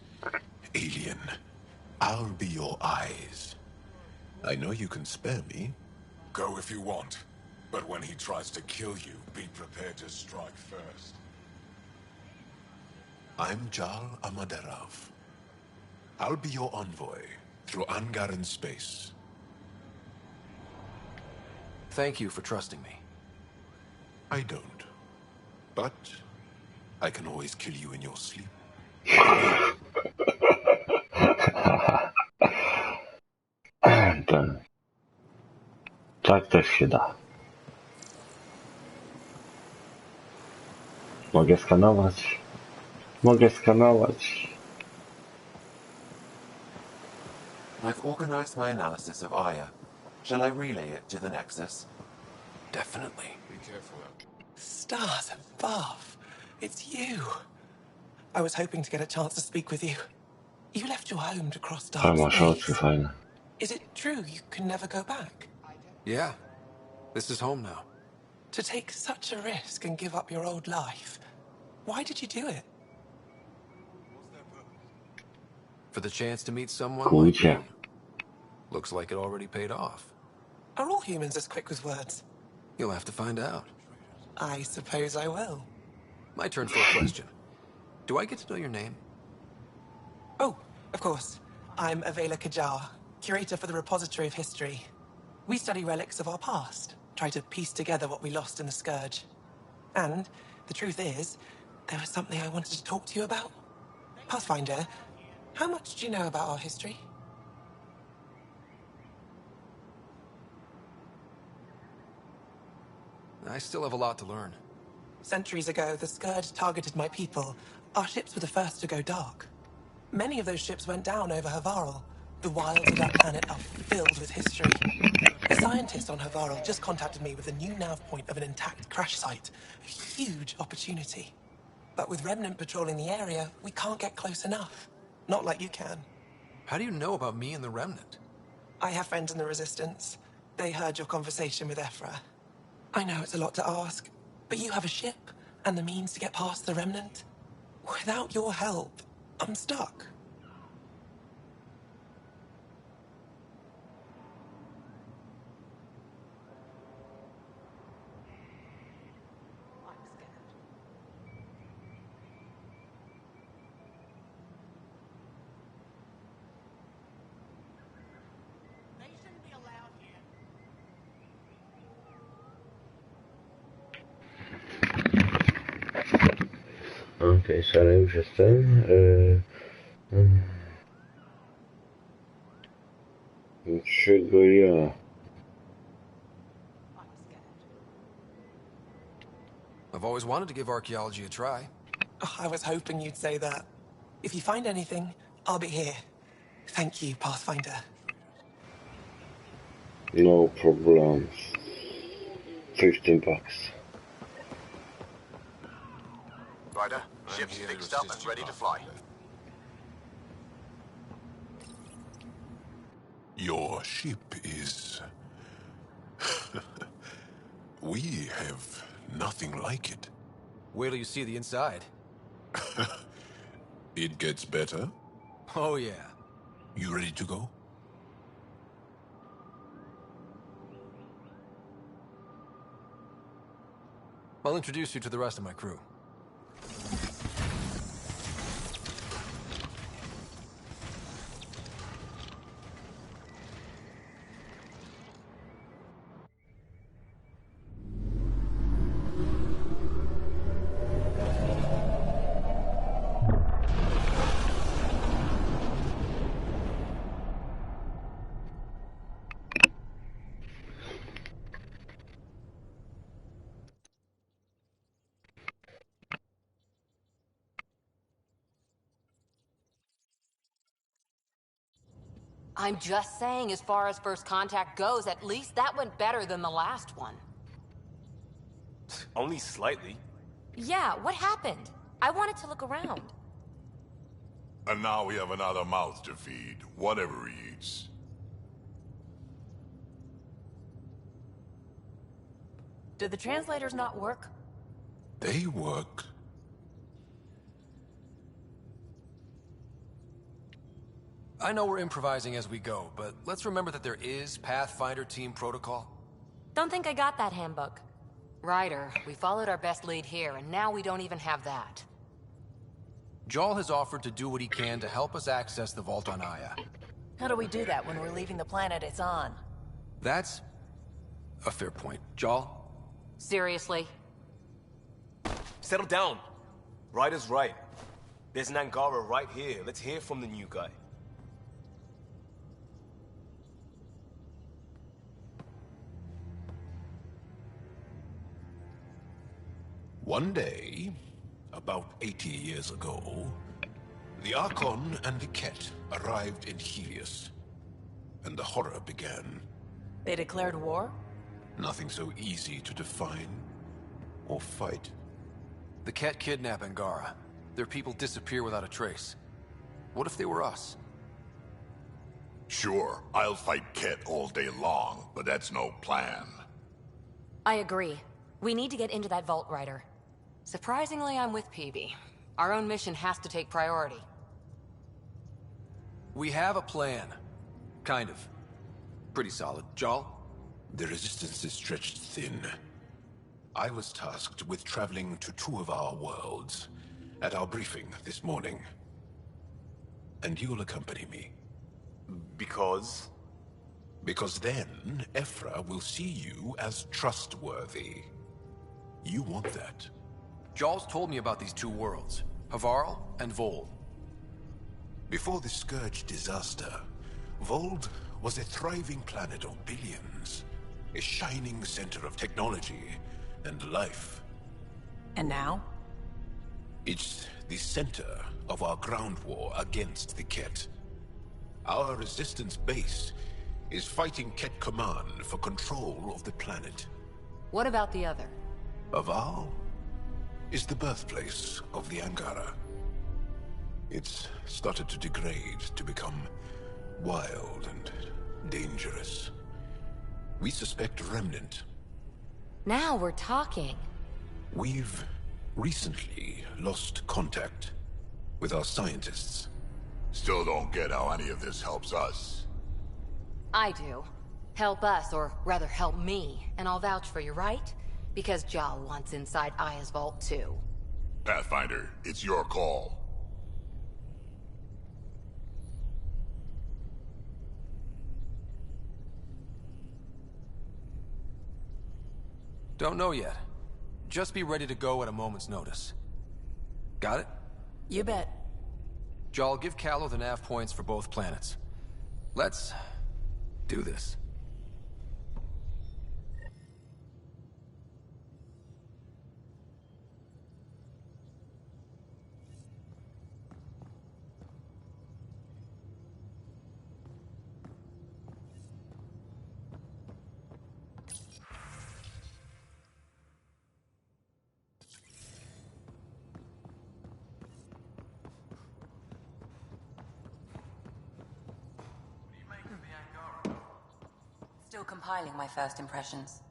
alien. I'll be your eyes. I know you can spare me. Go if you want. But when he tries to kill you, be prepared to strike first. I'm Jal Amaderov. I'll be your envoy through Angaran space. Thank you for trusting me. I don't. But I can always kill you in your sleep. Ten. Tak też się da. Mogę skanować. Mogę skanować. I've organized my analysis of Aya. Shall I relay it to the Nexus? Definitely. Be careful. Stars above. It's you. I was hoping to get a chance to speak with you. You left your home to cross dark Ale masz oczy space. fajne. Is it true you can never go back? Yeah. This is home now. To take such a risk and give up your old life. Why did you do it? For the chance to meet someone like Kurczę. you. Looks like it already paid off. Are all humans as quick with words? You'll have to find out. I suppose I will. My turn for a question. Do I get to know your name? Oh, of course. I'm Avela Kajar, curator for the Repository of History. We study relics of our past, try to piece together what we lost in the Scourge. And the truth is, there was something I wanted to talk to you about. Pathfinder, how much do you know about our history? I still have a lot to learn. Centuries ago, the Scourge targeted my people. Our ships were the first to go dark. Many of those ships went down over Havarl. The wilds of that planet are filled with history. A scientist on Havarl just contacted me with a new nav point of an intact crash site. A huge opportunity. But with Remnant patrolling the area, we can't get close enough. Not like you can. How do you know about me and the Remnant? I have friends in the Resistance. They heard your conversation with Ephra. I know it's a lot to ask, but you have a ship and the means to get past the Remnant. Without your help, I'm stuck. Okej, sorry, już jestem. Czego ja? I've always wanted to give archaeology a try. Oh, I was hoping you'd say that. If you find anything, I'll be here. Thank you, Pathfinder. No problems. $15. Ryder, ship's fixed up and ready to fly. Your ship is... We have nothing like it. Wait till you see the inside. It gets better? Oh, yeah. You ready to go? I'll introduce you to the rest of my crew. I'm just saying, as far as first contact goes, at least that went better than the last one. Only slightly. Yeah, what happened? I wanted to look around. And now we have another mouth to feed, whatever he eats. Did the translators not work? They work. I know we're improvising as we go, but let's remember that there is Pathfinder team protocol. Don't think I got that handbook. Ryder, we followed our best lead here, and now we don't even have that. Jarl has offered to do what he can to help us access the vault on Aya. How do we do that when we're leaving the planet it's on? That's a fair point. Jarl? Seriously? Settle down. Ryder's right. There's an Angara right here. Let's hear from the new guy. One day, about 80 years ago, the Archon and the Ket arrived in Helios, and the horror began. They declared war? Nothing so easy to define or fight. The Ket kidnap Angara. Their people disappear without a trace. What if they were us? Sure, I'll fight Ket all day long, but that's no plan. I agree. We need to get into that vault, Ryder. Surprisingly, I'm with Peavy. Our own mission has to take priority. We have a plan. Kind of. Pretty solid. Jarl? The resistance is stretched thin. I was tasked with traveling to two of our worlds at our briefing this morning. And you'll accompany me. Because? Because then, Ephra will see you as trustworthy. You want that. Jarl's told me about these two worlds, Havarl and Vold. Before the Scourge disaster, Vold was a thriving planet of billions. A shining center of technology and life. And now? It's the center of our ground war against the Ket. Our resistance base is fighting Ket Command for control of the planet. What about the other? Aval is the birthplace of the Angara. It's started to degrade, to become wild and dangerous. We suspect Remnant. Now we're talking. We've recently lost contact with our scientists. Still don't get how any of this helps us. I do. Help us, or rather help me, and I'll vouch for you, right? Because Jal wants inside Aya's vault too. Pathfinder, it's your call. Don't know yet. Just be ready to go at a moment's notice. Got it? You bet. Jal, give Callow the nav points for both planets. Let's do this. Still compiling my first impressions.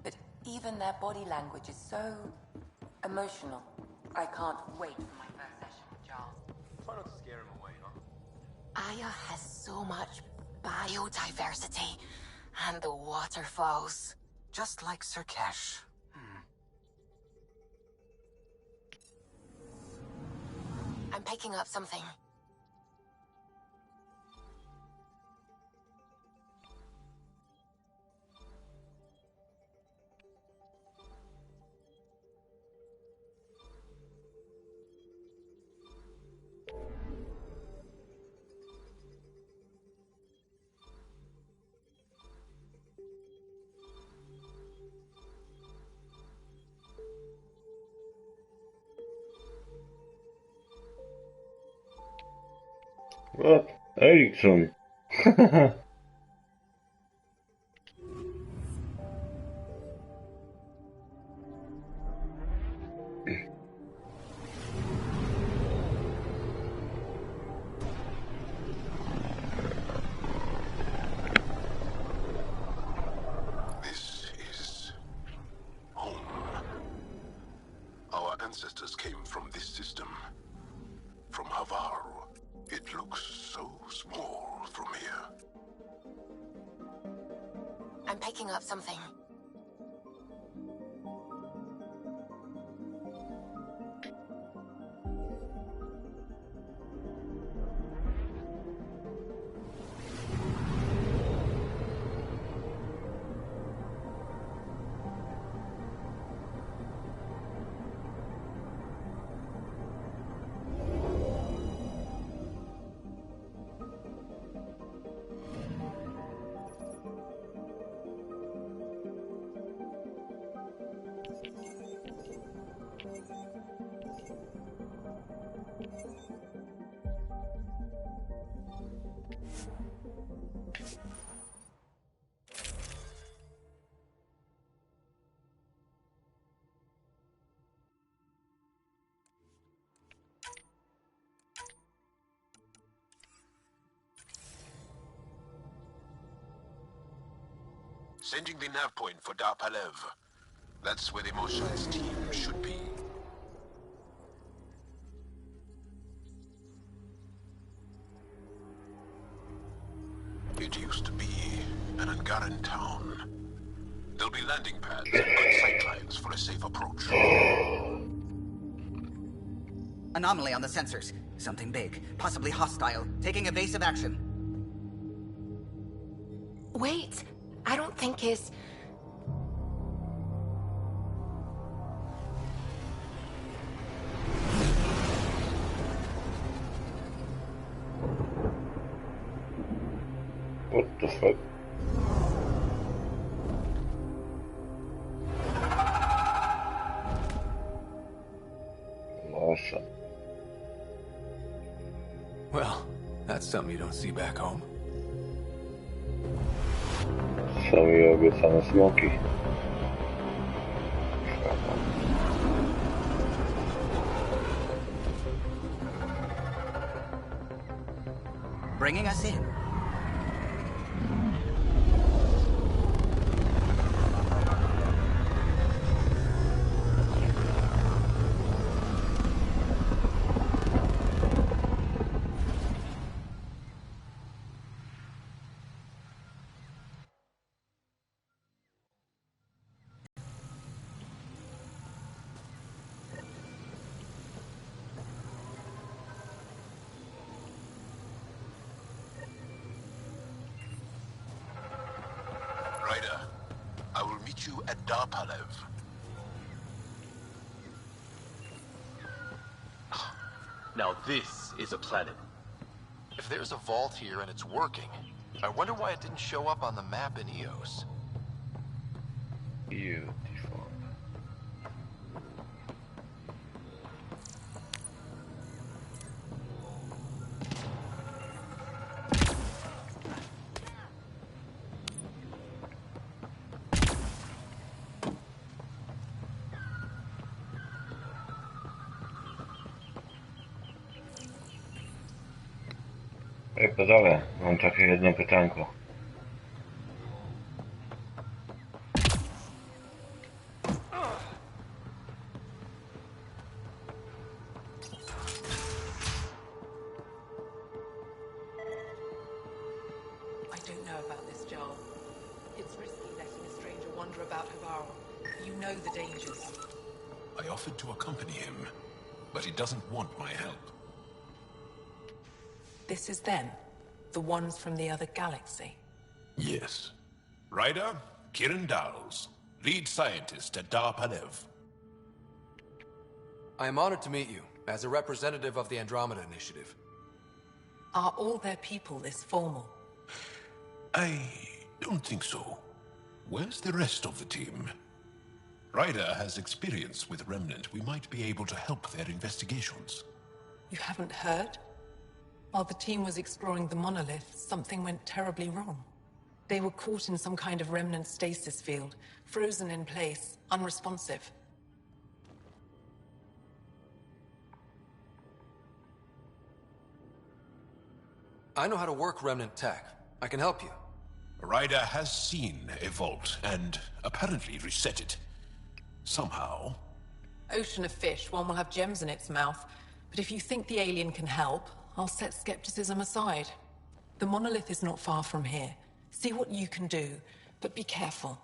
But even their body language is so emotional. I can't wait for my first session with Giles. Try not to scare him away, huh? Aya has so much biodiversity, and the waterfalls. Just like Sirkesh. I'm picking up something. What? Ericsson. This is home. Our ancestors came from this system. From Havar. It looks so small from here. I'm picking up something. Sending the nav point for Dar Palev. That's where the Moshai's team should be. It used to be an Angaran town. There'll be landing pads and good sightlines for a safe approach. Anomaly on the sensors. Something big, possibly hostile, taking evasive action. Wait, I don't think his... What the fuck? versa. Well, that's something you don't see back home. Są mi obiecane smoki. Bringing us in. Ryder, I will meet you at Darpalev. Now this is a planet. If there's a vault here and it's working, I wonder why it didn't show up on the map in EOS. Beautiful. Ej, pedale, mam takie jedno pytanko. I don't know about this, Joel. It's risky letting a stranger wander about Havaro. You know the dangers. I offered to accompany him, but he doesn't want my help. This is them, the ones from the other galaxy. Yes. Ryder, Kiran Dowles, lead scientist at Darpalev. I am honored to meet you, as a representative of the Andromeda Initiative. Are all their people this formal? I don't think so. Where's the rest of the team? Ryder has experience with Remnant. We might be able to help their investigations. You haven't heard? While the team was exploring the monolith, something went terribly wrong. They were caught in some kind of remnant stasis field, frozen in place, unresponsive. I know how to work remnant tech. I can help you. Ryder has seen a vault and apparently reset it. Somehow. Ocean of fish, one will have gems in its mouth. But if you think the alien can help, I'll set skepticism aside. The monolith is not far from here. See what you can do, but be careful.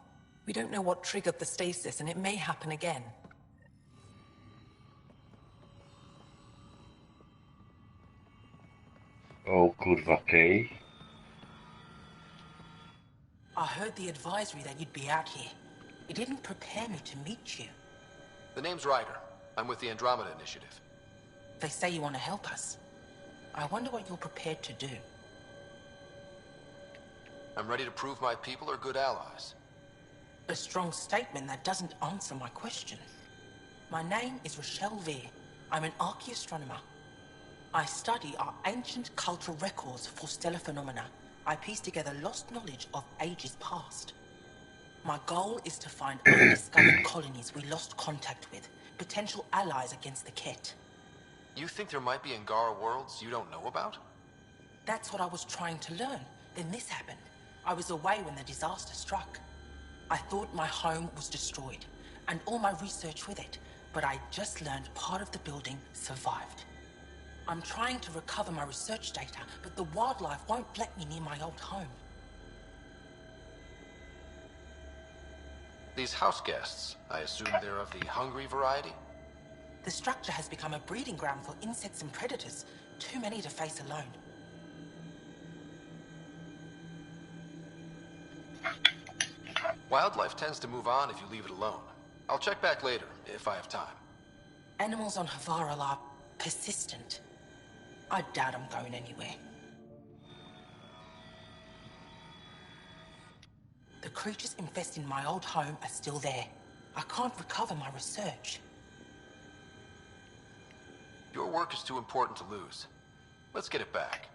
We don't know what triggered the stasis, and it may happen again. O kurwa, Kej. I heard the advisory that you'd be out here. It didn't prepare me to meet you. The name's Ryder. I'm with the Andromeda Initiative. They say you want to help us. I wonder what you're prepared to do. I'm ready to prove my people are good allies. A strong statement that doesn't answer my question. My name is Rochelle Veer. I'm an archaeoastronomer. I study our ancient cultural records for stellar phenomena. I piece together lost knowledge of ages past. My goal is to find undiscovered colonies we lost contact with, potential allies against the Ket. You think there might be Angara worlds you don't know about? That's what I was trying to learn. Then this happened. I was away when the disaster struck. I thought my home was destroyed, and all my research with it, but I just learned part of the building survived. I'm trying to recover my research data, but the wildlife won't let me near my old home. These house guests, I assume they're of the hungry variety? The structure has become a breeding ground for insects and predators, too many to face alone. Wildlife tends to move on if you leave it alone. I'll check back later, if I have time. Animals on Havara are persistent. I doubt I'm going anywhere. The creatures infesting my old home are still there. I can't recover my research. Your work is too important to lose. Let's get it back.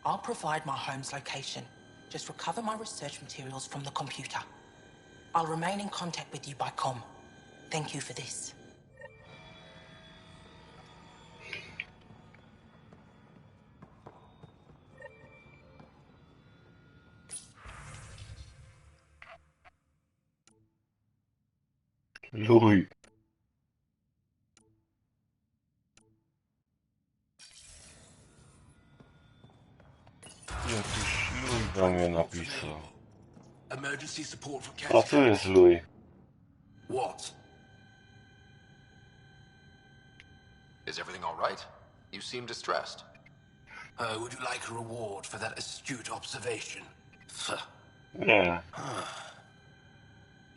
I'll provide my home's location. Just recover my research materials from the computer. I'll remain in contact with you by comm. Thank you for this. Louis. Jakiś Louis do mnie napisał. Emergency support for A tu jest Louis. What? Is everything all right? You seem distressed. Would you like a reward for that astute observation? Yeah.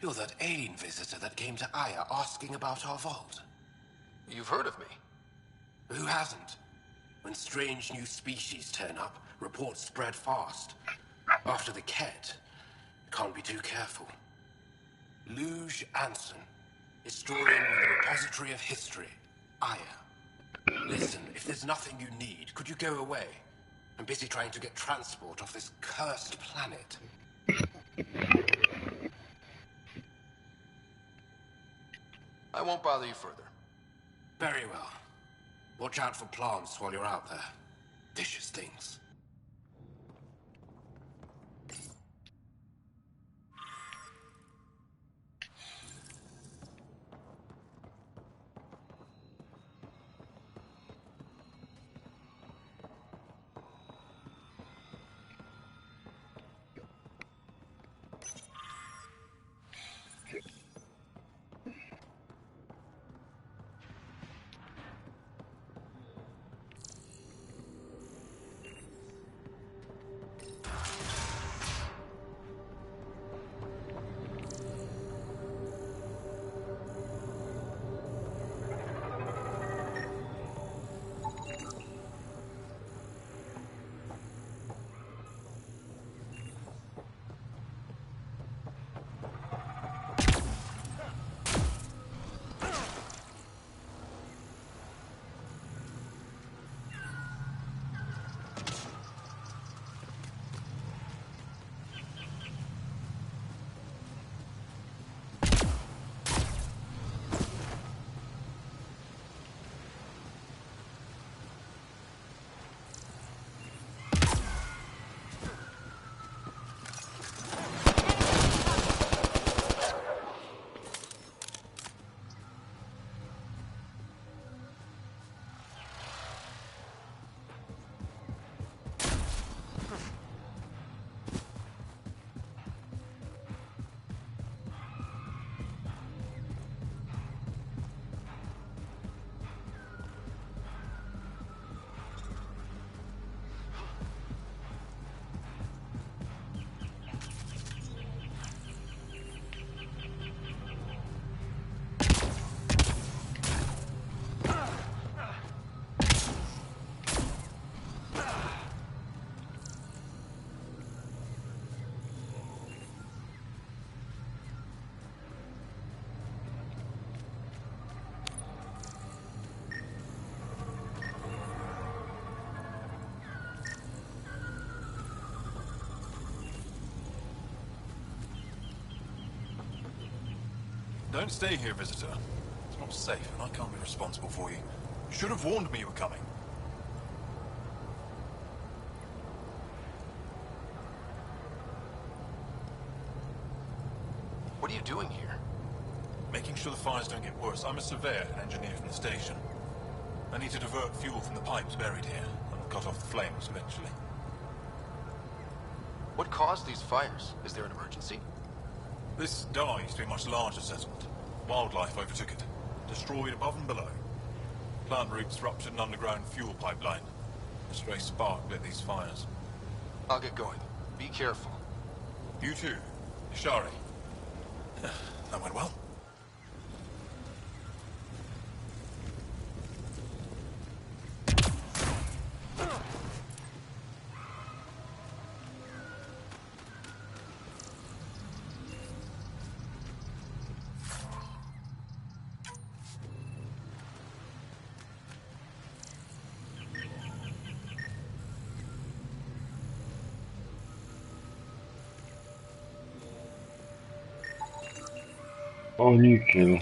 You're that alien visitor that came to Aya asking about our vault. You've heard of me. Who hasn't? When strange new species turn up, reports spread fast. After the Ket, can't be too careful. Luge Anson, historian with the Repository of History, Aya. Listen, if there's nothing you need, could you go away? I'm busy trying to get transport off this cursed planet. I won't bother you further. Very well. Watch out for plants while you're out there. Vicious things. Don't stay here, visitor. It's not safe, and I can't be responsible for you. You should have warned me you were coming. What are you doing here? Making sure the fires don't get worse. I'm a surveyor and engineer from the station. I need to divert fuel from the pipes buried here. I'll cut off the flames eventually. What caused these fires? Is there an emergency? This dye used to be a much larger settlement. Wildlife overtook it, destroyed above and below. Plant roots ruptured an underground fuel pipeline. A stray spark lit these fires. I'll get going. Be careful. You too, Ishari. That went well. O, nikiel.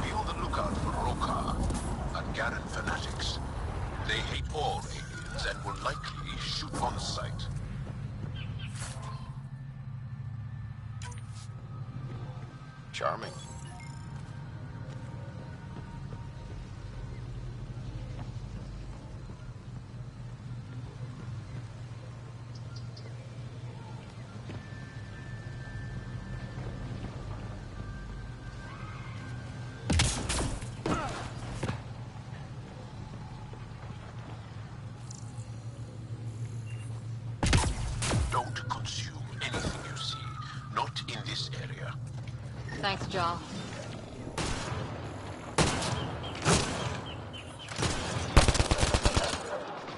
Be on the lookout for Roka and Garen fanatics. They hate all aliens and will likely shoot on sight. Charming. Don't consume anything you see, not in this area. Thanks, Jaw.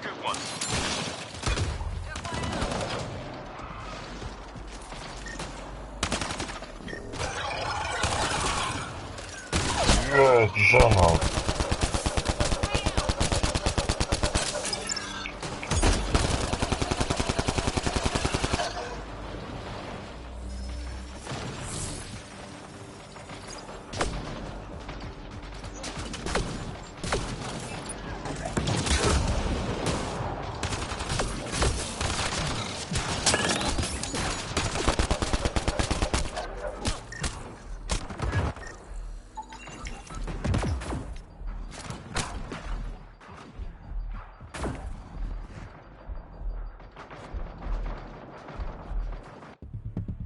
Good one. Nie, żonał.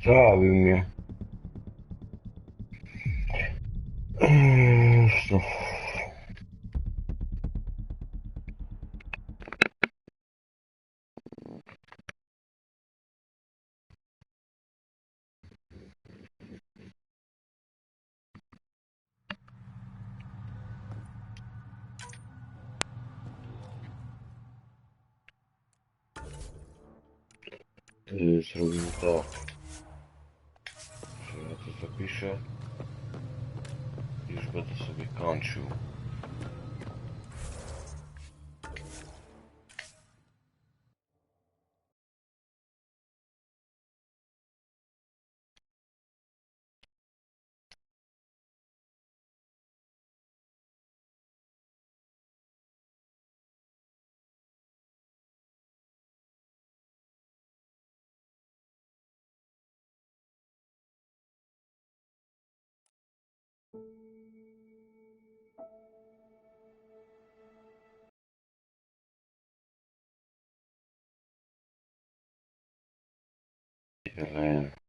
Zabił mnie. Znów. Zrobimy tak, że ja to zapiszę i już będę sobie kończył. Tyle.